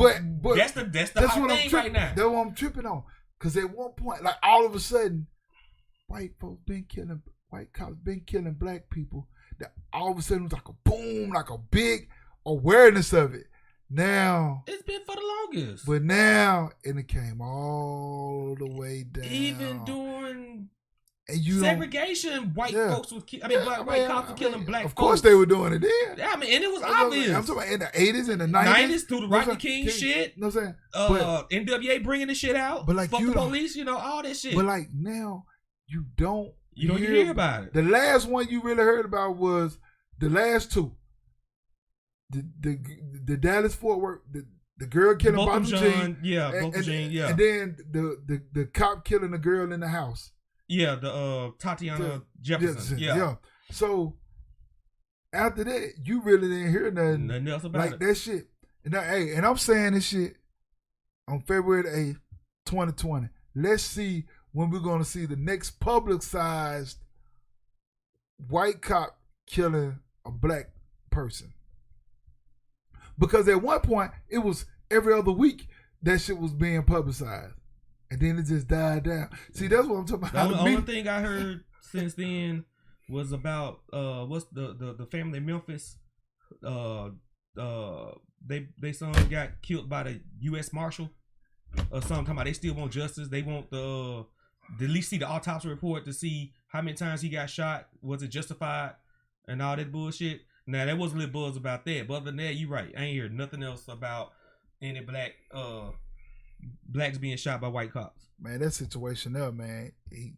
that's the hot thing right now. That's what I'm tripping on. Because at one point, like all of a sudden, white cops been killing black people. That all of a sudden it was like a boom, like a big awareness of it. Now it's been for the longest, but now and it came all the way down. Even during segregation, white folks was white cops were killing black folks. Of course they were doing it then. Yeah, I mean, and it was obvious. I'm talking about in the 80s and the 90s. Through the Rodney King shit. You know what I'm saying? NWA bringing this shit out. But like fuck the police, you know, all that shit. But like now, you don't hear about it. The last one you really heard about was the last two. The Dallas Fort Worth, the girl killing Bobby Jean. Yeah, Bobby Jean, yeah. And then the cop killing the girl in the house. Yeah, the Tatiana Jefferson. Yeah. So after that, you really didn't hear nothing else about like that shit. And I'm saying this shit on February the 8th, 2020. Let's see when we're gonna see the next publicized white cop killing a black person. Because at one point it was every other week that shit was being publicized. And then it just died down. See, that's what I'm talking about. The only thing I heard since then was about what's the family in Memphis. They son got killed by the U.S. Marshal or something. Talking about they still want justice. They want the at least see the autopsy report to see how many times he got shot. Was it justified and all that bullshit. Now there was a little buzz about that, but other than that, you right. I ain't hear nothing else about any blacks being shot by white cops. Man, that situation there, man, he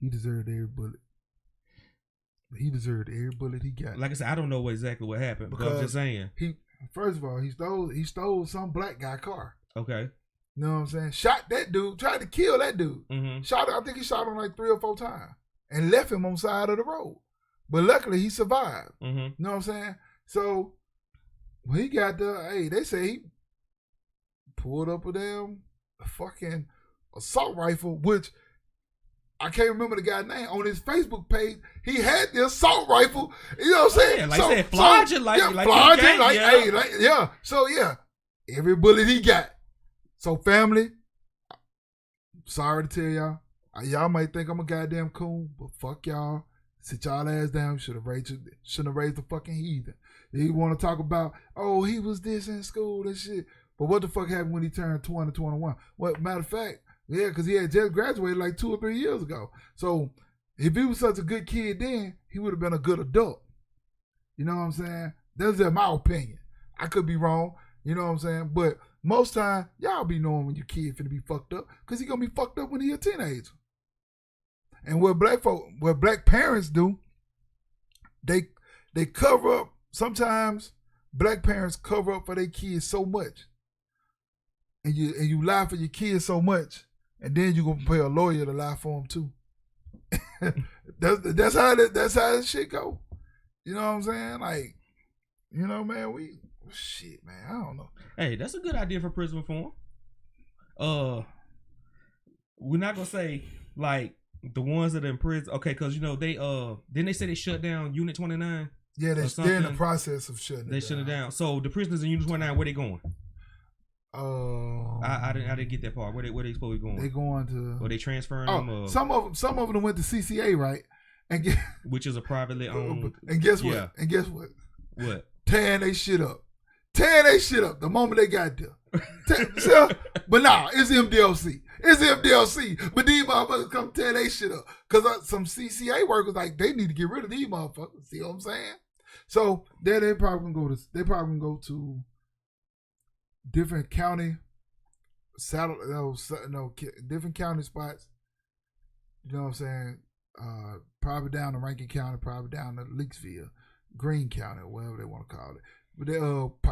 deserved every bullet. He deserved every bullet he got. Like I said, I don't know exactly what happened, but I'm just saying. First of all, he stole some black guy car. Okay. You know what I'm saying? Shot that dude, tried to kill that dude. Mm-hmm. I think he shot him like 3 or 4 times and left him on the side of the road. But luckily he survived. Mm-hmm. You know what I'm saying? So when he got there, they say he pulled up a fucking assault rifle, which I can't remember the guy's name. On his Facebook page, he had the assault rifle. You know what I'm saying? Yeah, like said, flogging So yeah, every bullet he got. So family, sorry to tell y'all. Y'all might think I'm a goddamn coon, but fuck y'all. Sit y'all ass down. Shouldn't have raised the fucking heathen. You want to talk about, oh, he was this in school and shit. But what the fuck happened when he turned 20, 21? Well, matter of fact, yeah, because he had just graduated like 2 or 3 years ago. So if he was such a good kid then, he would have been a good adult. You know what I'm saying? That's just my opinion. I could be wrong. You know what I'm saying? But most time, y'all be knowing when your kid finna be fucked up, because he gonna be fucked up when he a teenager. And what black parents do, they cover up. Sometimes black parents cover up for their kids so much, and you lie for your kids so much, and then you gonna pay a lawyer to lie for them too. that's how that shit go. You know what I'm saying? Like, you know, man, shit, man, I don't know. Hey, that's a good idea for prison reform. We're not gonna say like the ones that are in prison, okay? Because you know didn't they say they shut down Unit 29? Yeah, they're in the process of shutting. They shut it down. So the prisoners in Unit 29, where they going? I didn't get that part. Where they supposed to be going? They going to. Or they transferring them? Some of them went to CCA, right? Which is a privately owned. And guess what? Yeah. And guess what? What? Tearing they shit up the moment they got there. But nah, it's MDLC. But these motherfuckers come tear they shit up. Because some CCA workers, like, they need to get rid of these motherfuckers. See what I'm saying? So they probably gonna go to different county different county spots. You know what I'm saying? Probably down to Rankin County, probably down to Leakesville, Greene County, or whatever they want to call it. But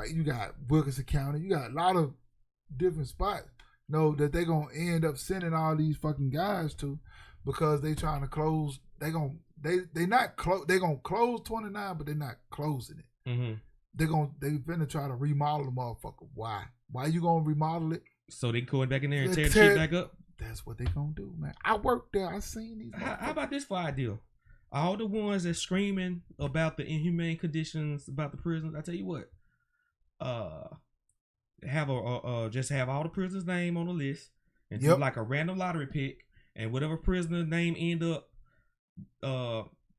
you got Wilkinson County, you got a lot of different spots. That they're gonna end up sending all these fucking guys to, because they trying to close. They're gonna close 29, but they're not closing it. Mm-hmm. They finna try to remodel the motherfucker. Why? Why you gonna remodel it? So they go back in there and tear the shit back up? That's what they gonna do, man. I worked there. I seen these. How about this for idea? All the ones that screaming about the inhumane conditions about the prisons, I tell you what, just have all the prisoners' name on the list and do like a random lottery pick, and whatever prisoner's name end up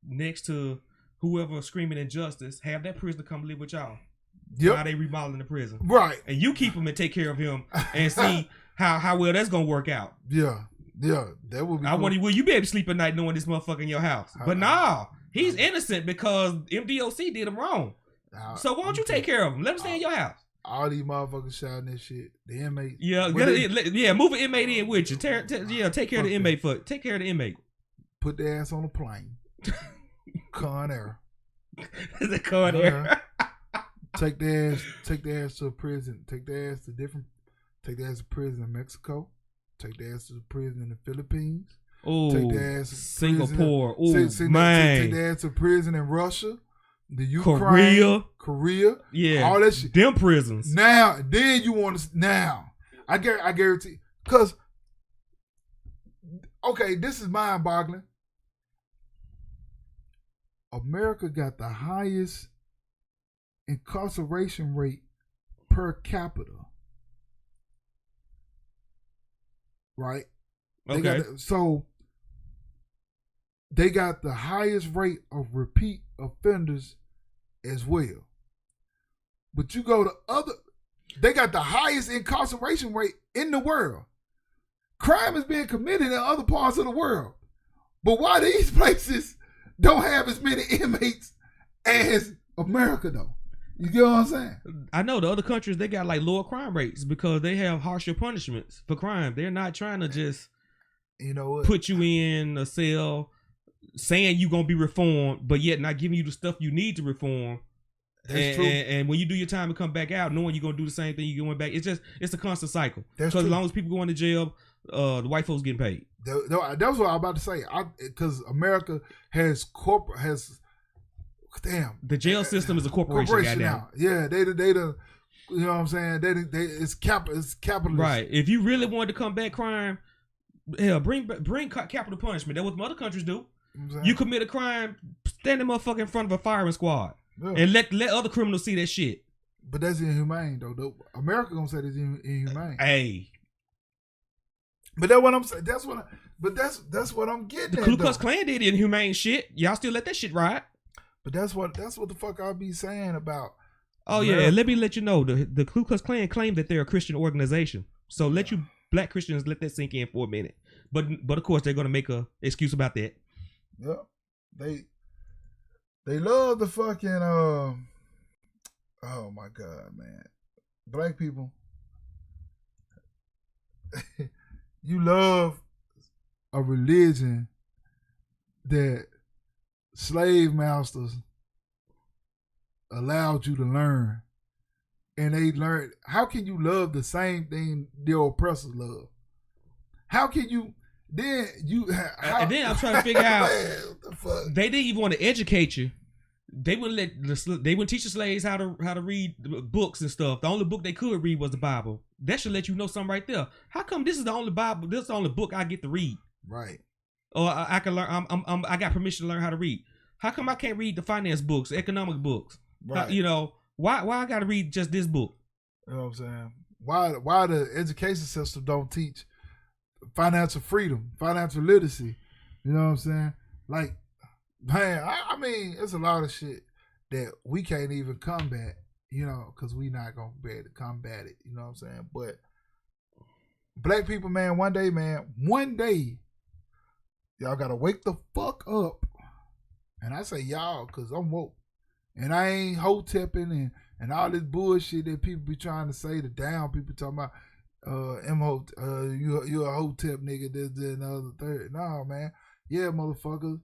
next to whoever screaming injustice, have that prisoner come live with y'all. Yep. While they remodeling the prison, right? And you keep him and take care of him and see how well that's gonna work out. Yeah, that would be. I wonder, will you be able to sleep at night knowing this motherfucker in your house? But nah, he's innocent because MDOC did him wrong. So why don't you take care of him? Let him stay in your house. All these motherfuckers shouting that shit. The inmate. Yeah, move an inmate in with you. Take care of the inmate. Take care of the inmate. Put their ass on a plane. Con Air. Is it Con Air? Take their ass to a prison. Take their ass to prison in Mexico. Take their ass to prison in the Philippines. Oh, take their ass to Singapore. Oh, man. Take their ass to prison in Russia, the Ukraine, Korea. Yeah, all that shit. Them prisons. Now, then you want to I guarantee, because okay, this is mind-boggling. America got the highest incarceration rate per capita. Right? Okay. They got the highest rate of repeat offenders as well. But you go to they got the highest incarceration rate in the world. Crime is being committed in other parts of the world. But why these places don't have as many inmates as America though? You get what I'm saying? I know the other countries, they got like lower crime rates because they have harsher punishments for crime. They're not trying to just, put you in a cell saying you're going to be reformed, but yet not giving you the stuff you need to reform. That's true. And when you do your time and come back out, knowing you're going to do the same thing, you're going back. It's a constant cycle. Because as long as people going to jail, the white folks getting paid. That's what I was about to say. Because America has the jail system is a corporation now. Yeah, they you know what I'm saying? It's capitalist. Right. If you really wanted to combat crime, hell, bring capital punishment. That's what some other countries do. You commit a crime, stand the motherfucker in front of a firing squad, and let other criminals see that shit. But that's inhumane though. America gonna say that's inhumane. Hey. But that's what I'm saying. That's what I'm getting. The Ku Klux Klan did inhumane shit. Y'all still let that shit ride. But that's what the fuck I'll be saying about. Oh America. Yeah, and let me let you know the Ku Klux Klan claim that they're a Christian organization. So let you black Christians let that sink in for a minute. But of course they're gonna make a excuse about that. Yeah, they love the fucking Oh my God, man. Black people, you love a religion that slave masters allowed you to learn. And they learned. How can you love the same thing their oppressors love? How can you? Then you. And then I'm trying to figure out. Man, what the fuck? They didn't even want to educate you. They wouldn't they wouldn't teach the slaves how to read books and stuff. The only book they could read was the Bible. That should let you know something right there. How come this is the only Bible? This is the only book I get to read. Right. Or I can learn. I got permission to learn how to read. How come I can't read the finance books, economic books? Right. Why I got to read just this book? You know what I'm saying? Why the education system don't teach financial freedom, financial literacy? You know what I'm saying? Like, man, I mean, it's a lot of shit that we can't even combat, because we not going to be able to combat it, you know what I'm saying? But black people, man, one day, y'all got to wake the fuck up. And I say y'all because I'm woke. And I ain't hotepping and all this bullshit that people be trying to say to down people talking about, you a hotep nigga, this, and the other, third. No, man. Yeah, motherfuckers.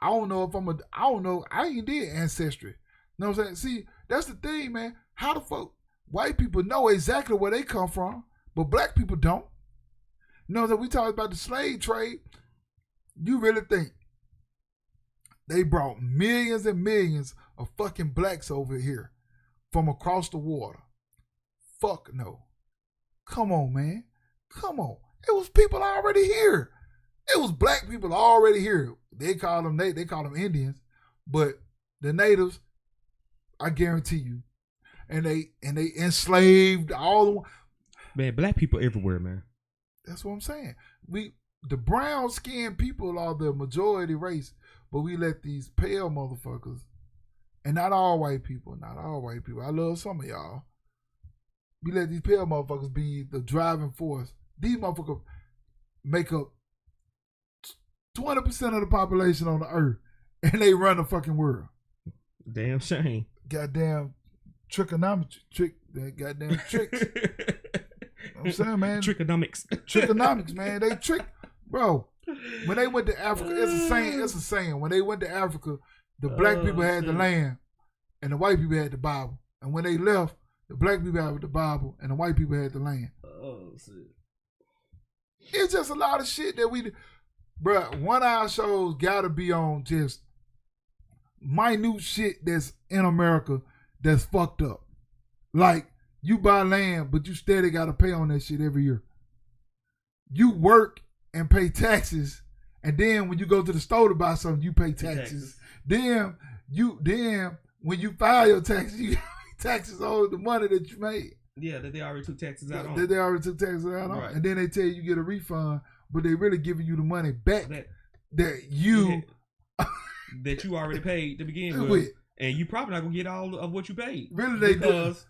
I don't know. I ain't did ancestry. You know what I'm saying? See, that's the thing, man. How the fuck white people know exactly where they come from, but black people don't? You know that we talk about the slave trade. You really think they brought millions and millions of fucking blacks over here from across the water? Fuck no. Come on, man. Come on. It was people already here. It was black people already here. They call them Indians, but the natives, I guarantee you, and they enslaved all the. Man, black people everywhere, man. That's what I'm saying. The brown skinned people are the majority race, but we let these pale motherfuckers, and not all white people. I love some of y'all. We let these pale motherfuckers be the driving force. These motherfuckers make up 20% of the population on the earth, and they run the fucking world. Damn shame. Goddamn trigonometry. Goddamn tricks. You know what I'm saying, man. Trigonomics, man. They trick, bro. When they went to Africa, it's a saying. When they went to Africa, the black people had the land, and the white people had the Bible. And when they left, the black people had the Bible, and the white people had the land. Oh shit. It's just a lot of shit that we. Bruh, one of our shows gotta be on just minute shit that's in America that's fucked up. Like, you buy land, but you steady gotta pay on that shit every year. You work and pay taxes, and then when you go to the store to buy something, you pay taxes. Then when you file your taxes, you pay taxes on the money that you made. Yeah, that they already took taxes out on. Right. And then they tell you get a refund, but they really giving you the money back that you already paid to begin with. And you probably not gonna get all of what you paid. Really, because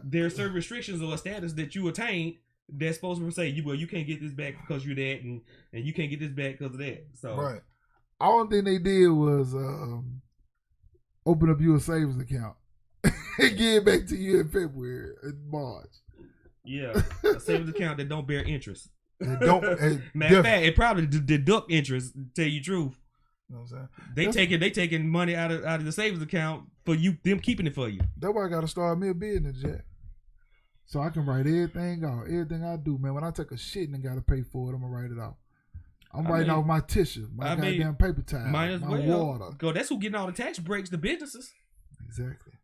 there's certain restrictions or a status that you attained that's supposed to say you can't get this back because you're that, and you can't get this back because of that. So right. All thing they did was open up you a savings account and give it back to you in February and March. Yeah, a savings account that don't bear interest. Matter of fact, it probably deduct interest. To tell you the truth, you know what I'm saying? They taking money out of the savings account for them keeping it for you. That's why I got to start me a business, Jack. So I can write everything off, everything I do, man. When I take a shit and got to pay for it, I'm gonna write it off. I'm writing off my tissue, my goddamn paper towel, my water. Go. That's who getting all the tax breaks. The businesses. Exactly.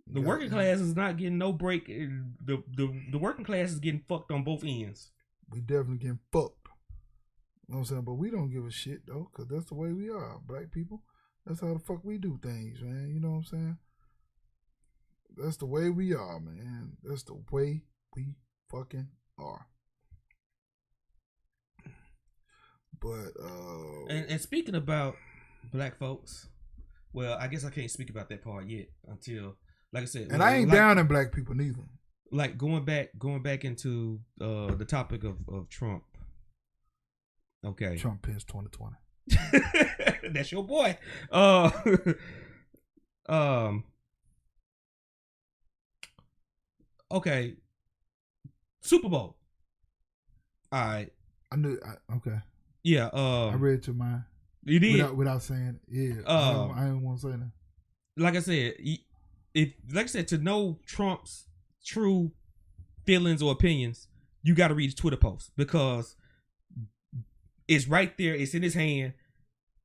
The working class is not getting no break. The working class is getting fucked on both ends. We definitely getting fucked. You know what I'm saying? But we don't give a shit, though, because that's the way we are, black people. That's how the fuck we do things, man. You know what I'm saying? That's the way we are, man. That's the way we fucking are. But, And speaking about black folks, well, I guess I can't speak about that part yet until, like I said. And I ain't down in black people neither. Like going back into the topic of Trump. Okay. Trump is 2020. That's your boy. okay, Super Bowl. All right. I knew. Okay. Yeah. I read your mind. You did without saying it. Yeah. I didn't want to say that. Like I said, to know Trump's true feelings or opinions, you got to read his Twitter post because it's right there. It's in his hand.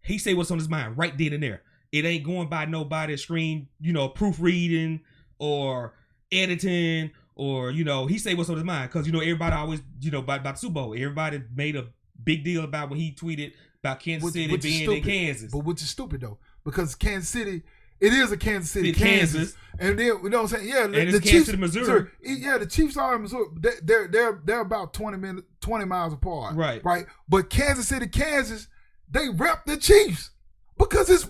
He say what's on his mind right then and there. It ain't going by nobody's screen, proofreading or editing or, he say what's on his mind. Because, everybody always, about the Super Bowl. Everybody made a big deal about when he tweeted about Kansas City being in Kansas. But which is stupid, though. Because Kansas City, it is a Kansas City, Kansas. And then, you know what I'm saying? Yeah, and the it's Chiefs, Kansas City, Missouri. Yeah, the Chiefs are in Missouri. They're about 20 miles apart. Right. Right. But Kansas City, Kansas, they rep the Chiefs because it's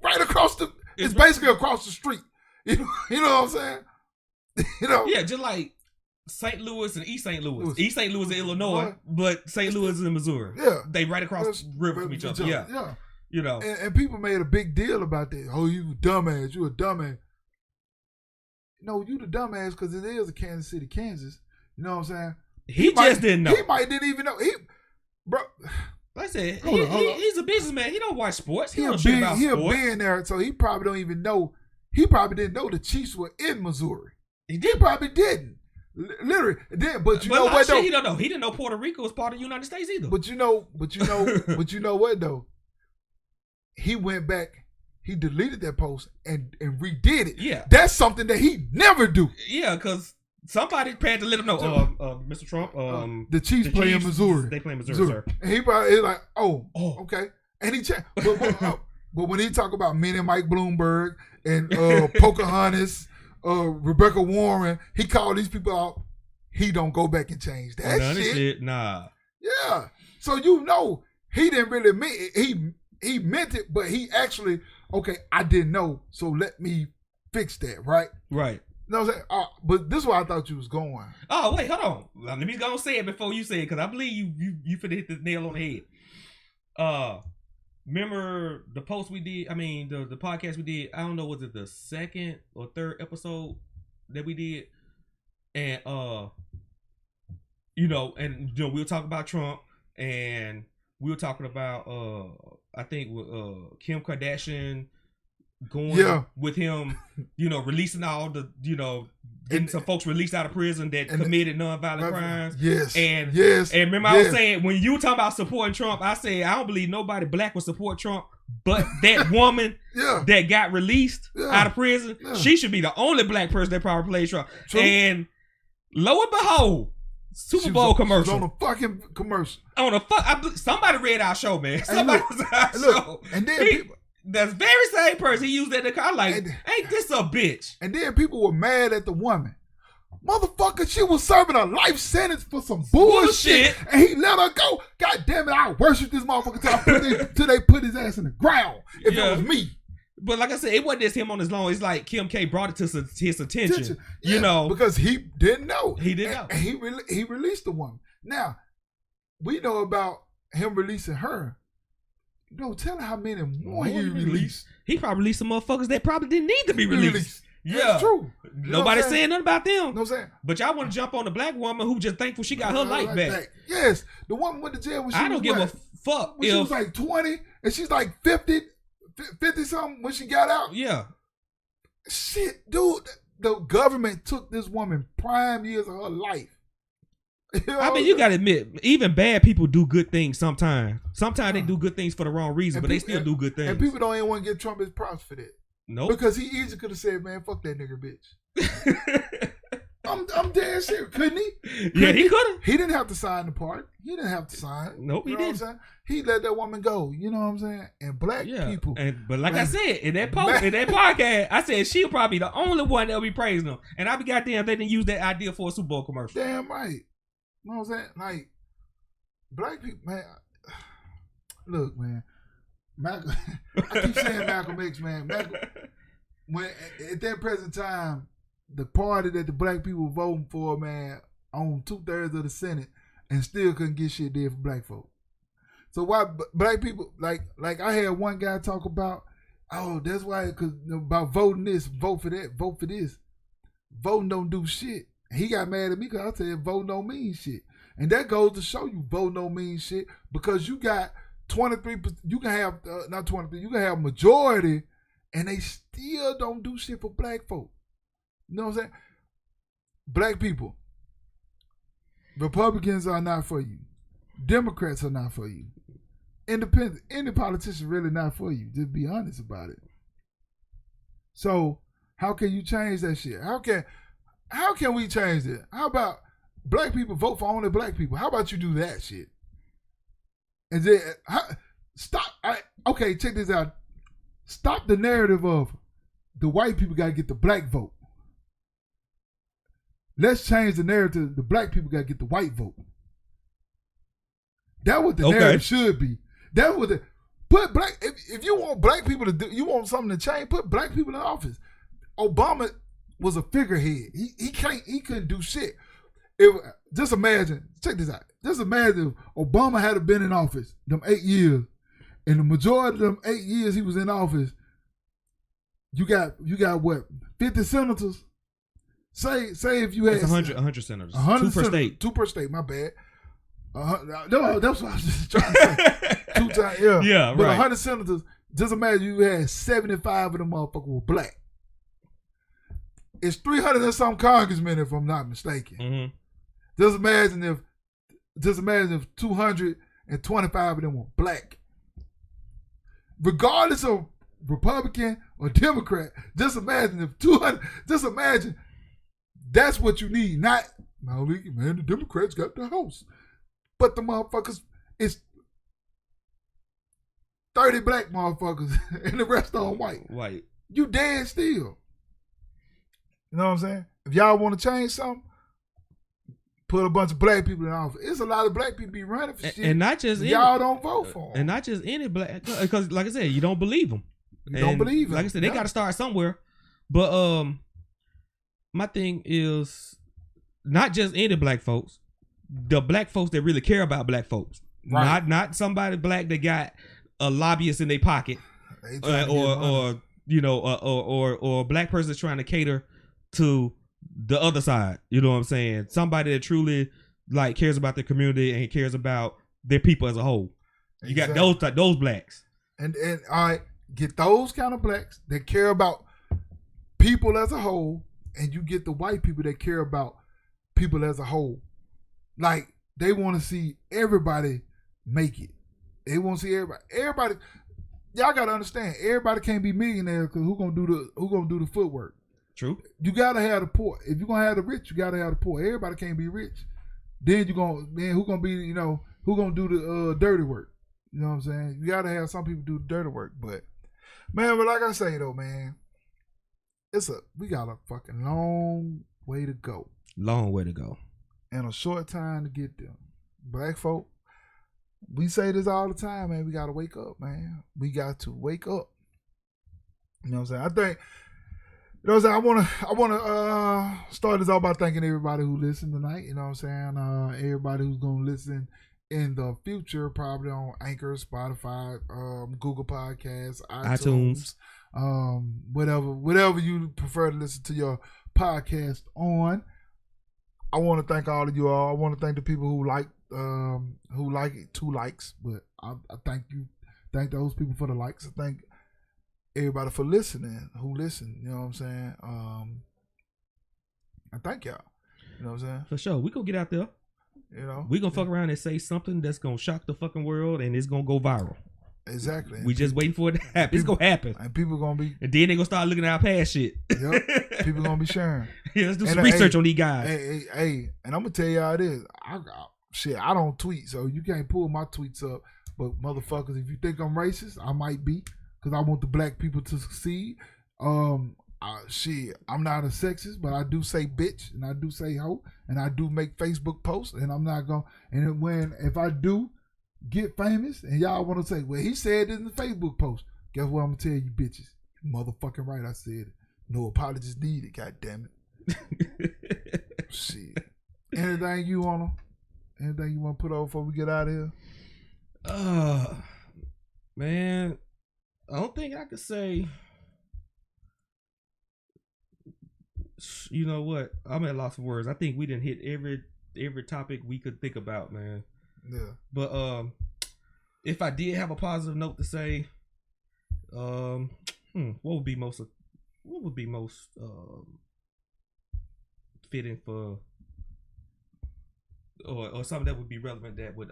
right across it's basically across the street. You know what I'm saying? Yeah, just like St. Louis and East St. Louis. East St. Louis is Illinois, but St. Louis is in Missouri. Yeah. They right across the river from each other. Yeah. And people made a big deal about that. Oh, you a dumbass. You a dumbass. No, you the dumbass because it is a Kansas City, Kansas. You know what I'm saying? He just didn't know. He might didn't even know. Bro. Like I said, he's a businessman. He don't watch sports. He don't shit about sports. He a billionaire, so he probably don't even know. He probably didn't know the Chiefs were in Missouri. He probably didn't. Literally. But you know what though? He don't know. He didn't know Puerto Rico was part of the United States either. But you know what though? He went back. He deleted that post and redid it. Yeah. That's something that he never do. Yeah, because somebody had to let him know, Mr. Trump, the Chiefs play in Missouri. They play in Missouri, sir. And he probably is like, okay. And he checked. But when he talk about me and Mike Bloomberg and Pocahontas, Rebecca Warren, he called these people out. He don't go back and change that shit. Nah. Yeah. So he didn't really mean it. He meant it, but he actually, okay, I didn't know, so let me fix that, right? Right. You know what I'm saying? But this is where I thought you was going. Oh, wait, hold on. Let me go say it before you say it, because I believe you finna hit the nail on the head. Remember the post we did, the podcast we did, I don't know, was it the second or third episode that we did? And, we were talking about Trump, and we were talking about, I think, Kim Kardashian going with him, releasing all the, getting some folks released out of prison that committed nonviolent crimes. Yes. And remember I was saying, when you were talking about supporting Trump, I said, I don't believe nobody black would support Trump, but that woman that got released out of prison, she should be the only black person that probably plays Trump. True. And lo and behold, Super Bowl commercial. On a fucking commercial. Somebody read our show, man. Somebody was our show. And then the very same person he used that in the car, like, ain't this a bitch? And then people were mad at the woman. Motherfucker, she was serving a life sentence for some bullshit. And he let her go. God damn it, I worship this motherfucker till they put his ass in the ground. If it was me. But like I said, it wasn't just him on his lawn. It's like Kim K brought it to his attention. Because he didn't know. He didn't know. And he released the woman. Now, we know about him releasing her. Tell her how many more he released. He probably released some motherfuckers that probably didn't need to be released. Yeah. That's true. Nobody's saying nothing about them. You know what I'm saying? But y'all want to jump on the black woman who just thankful she got her life back. Yes. The woman went to jail when she was I don't give a fuck. When she was like 20 and she's like 50 something when she got out. Yeah. Shit, dude. The government took this woman prime years of her life. You gotta admit, even bad people do good things sometimes. Sometimes they do good things for the wrong reason, but they still do good things. And people don't even want to give Trump his props for that. Nope. Because he easily could have said, man, fuck that nigga bitch. I'm dead serious. Couldn't he? Yeah, he could have. He didn't have to sign the part. He didn't have to sign. Nope, he didn't. What I'm saying? He let that woman go. You know what I'm saying? And black people. But like I said, in that podcast, I said she'll probably be the only one that'll be praising them. And I'll be goddamn they didn't use that idea for a Super Bowl commercial. Damn right. You know what I'm saying? Like, black people, man. Look, man. I keep saying Malcolm X, man. When at that present time, the party that the black people were voting for, man, owned 2/3 of the Senate and still couldn't get shit did for black folk. So why black people, like I had one guy talk about, that's why, because about voting this, vote for that, vote for this. voting don't do shit. He got mad at me because I said voting don't mean shit. And that goes to show you voting don't mean shit because you got 23%, you can have, not 23, you can have majority and they still don't do shit for black folk. You know what I'm saying? Black people, Republicans are not for you. Democrats are not for you. Independent, any politician really not for you. Just be honest about it. So how can you change that shit? How can we change it? How about black people vote for only black people? How about you do that shit? And then stop. Okay, check this out. Stop the narrative of the white people got to get the black vote. Let's change the narrative. The black people got to get the white vote. That's what the narrative should be. That's what the put black. If you want black people to do, you want something to change. Put black people in office. Obama was a figurehead. He couldn't do shit. Just imagine. Check this out. Just imagine if Obama had been in office them 8 years, and the majority of them 8 years he was in office, you got what 50 senators. Say if you had 100 senators, 2 per state. 2 per state. My bad. No, that's what I was just trying to say. 2 times, yeah. Yeah, but right. 100 senators. Just imagine you had 75 of them motherfuckers were black. It's 300 and some congressmen, if I'm not mistaken. Mm-hmm. Just imagine if 225 of them were black. Regardless of Republican or Democrat, just imagine if 200. Just imagine. That's what you need. Not, man, the Democrats got the House. But the motherfuckers, it's 30 black motherfuckers and the rest of them white. White. You dead still. You know what I'm saying? If y'all want to change something, put a bunch of black people in office. It's a lot of black people be running for shit. And not just y'all don't vote for them. And not just any black, because like I said, you don't believe them. You don't believe them. Like I said, they got to start somewhere. But my thing is not just any black folks, the black folks that really care about black folks. Right. Not somebody black that got a lobbyist in their pocket, or you know, or a black person that's trying to cater to the other side. You know what I'm saying? Somebody that truly like cares about their community and cares about their people as a whole. You got those blacks. And all right, get those kind of blacks that care about people as a whole, and you get the white people that care about people as a whole. Like, they want to see everybody make it. They want to see everybody. Y'all gotta understand, everybody can't be millionaires because who gonna do the footwork? True. You gotta have the poor. If you're gonna have the rich, you gotta have the poor. Everybody can't be rich. Then who gonna be, who gonna do the dirty work? You know what I'm saying? You gotta have some people do the dirty work. But like I say though, man, we got a fucking long way to go. Long way to go. And a short time to get there. Black folk, we say this all the time, man. We gotta wake up, man. We got to wake up. You know what I'm saying? I think, I wanna start this off by thanking everybody who listened tonight. You know what I'm saying? Everybody who's gonna listen in the future, probably on Anchor, Spotify, Google Podcasts, iTunes. Whatever you prefer to listen to your podcast on. I want to thank all of you all. I want to thank the people who like it, 2 likes, but I thank you. Thank those people for the likes. I thank everybody for listening, who listen. You know what I'm saying? I thank y'all. You know what I'm saying? For sure. We gonna get out there. We gonna fuck around and say something that's gonna shock the fucking world, and it's gonna go viral. Exactly. We just waiting for it to happen. It's gonna happen. And people gonna be. And then they gonna start looking at our past shit. Yep. People gonna be sharing. Yeah, let's do some research on these guys. Hey, and I'm gonna tell y'all this. I don't tweet, so you can't pull my tweets up. But motherfuckers, if you think I'm racist, I might be, because I want the black people to succeed. I'm not a sexist, but I do say bitch, and I do say hoe, and I do make Facebook posts, and I'm not gonna. And if I do get famous, and y'all want to say, well, he said it in the Facebook post, guess what I'm gonna tell you, bitches? Motherfucking right, I said it. No apologies needed. God damn it. Shit. Anything you wanna put over before we get out of here? Man, I don't think I could say You know what? I'm at loss of words. I think we didn't hit every topic we could think about, man. Yeah. But if I did have a positive note to say, what would be most fitting for, or something that would be relevant that would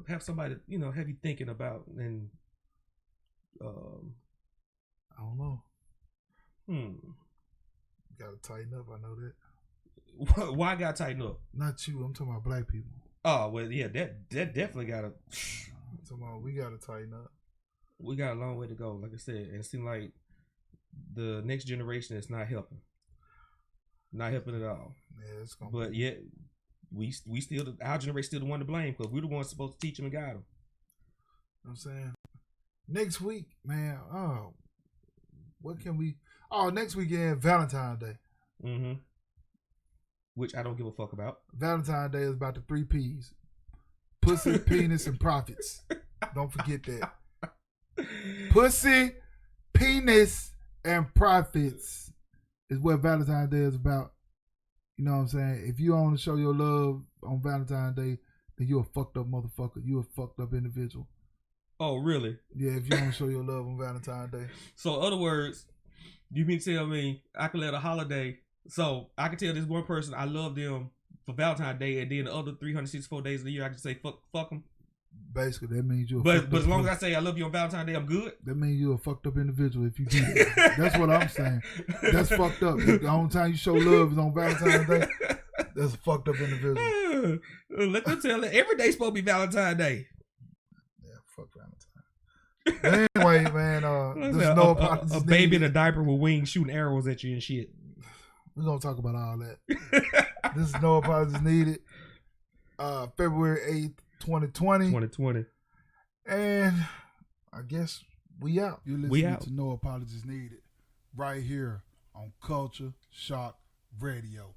have somebody, have you thinking about, and I don't know. Gotta tighten up. I know that. Why I gotta tighten up? Not you. I'm talking about black people. Oh well, yeah, that definitely gotta. I'm talking about we gotta tighten up. We got a long way to go, like I said, and it seems like the next generation is not helping at all. Yeah, it's gonna. But yet, we still, our generation still the one to blame, because we're the ones supposed to teach them and guide them. You know what I'm saying? Next week, man. What can we? Oh, next weekend, Valentine's Day. Mm-hmm. Which I don't give a fuck about. Valentine's Day is about the 3 P's: pussy, penis, and profits. Don't forget that. Pussy, penis, and profits is what Valentine's Day is about. You know what I'm saying? If you want to show your love on Valentine's Day, then you're a fucked up motherfucker. You're a fucked up individual. Oh, really? Yeah, if you want to show your love on Valentine's Day. So, in other words, you mean tell me I can let a holiday, so I can tell this one person I love them for Valentine's Day, and then the other 364 days of the year I can say fuck them? Basically, that means you're a But as long as I say I love you on Valentine's Day, I'm good? That means you're a fucked up individual if you do that. That's what I'm saying. That's fucked up. The only time you show love is on Valentine's Day. That's a fucked up individual. Let them tell it. Every day's supposed to be Valentine's Day. Yeah, fuck Valentine's. But anyway, man, there's no apologies a baby in a diaper with wings shooting arrows at you and shit. We're going to talk about all that. This is No Apologies Needed. February 8th, 2020. And I guess we out. You're listening to No Apologies Needed right here on Culture Shock Radio.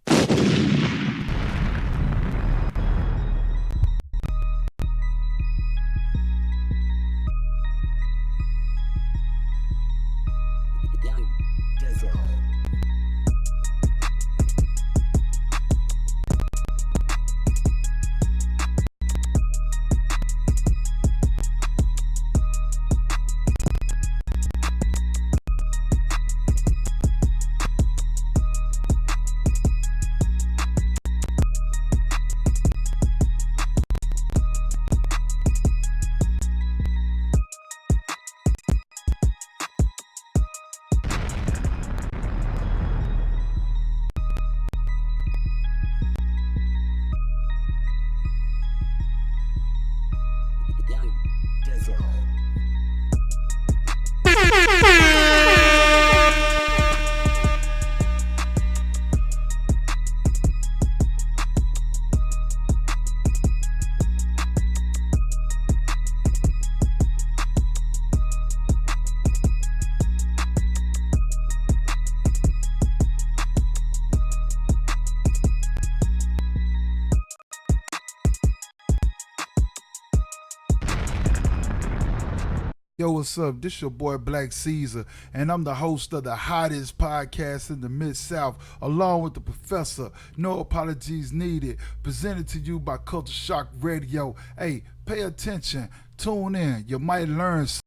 Yo, what's up? This your boy Black Caesar, and I'm the host of the hottest podcast in the Mid-South, along with the professor. No Apologies Needed, presented to you by Culture Shock Radio. Hey, pay attention, tune in, you might learn something.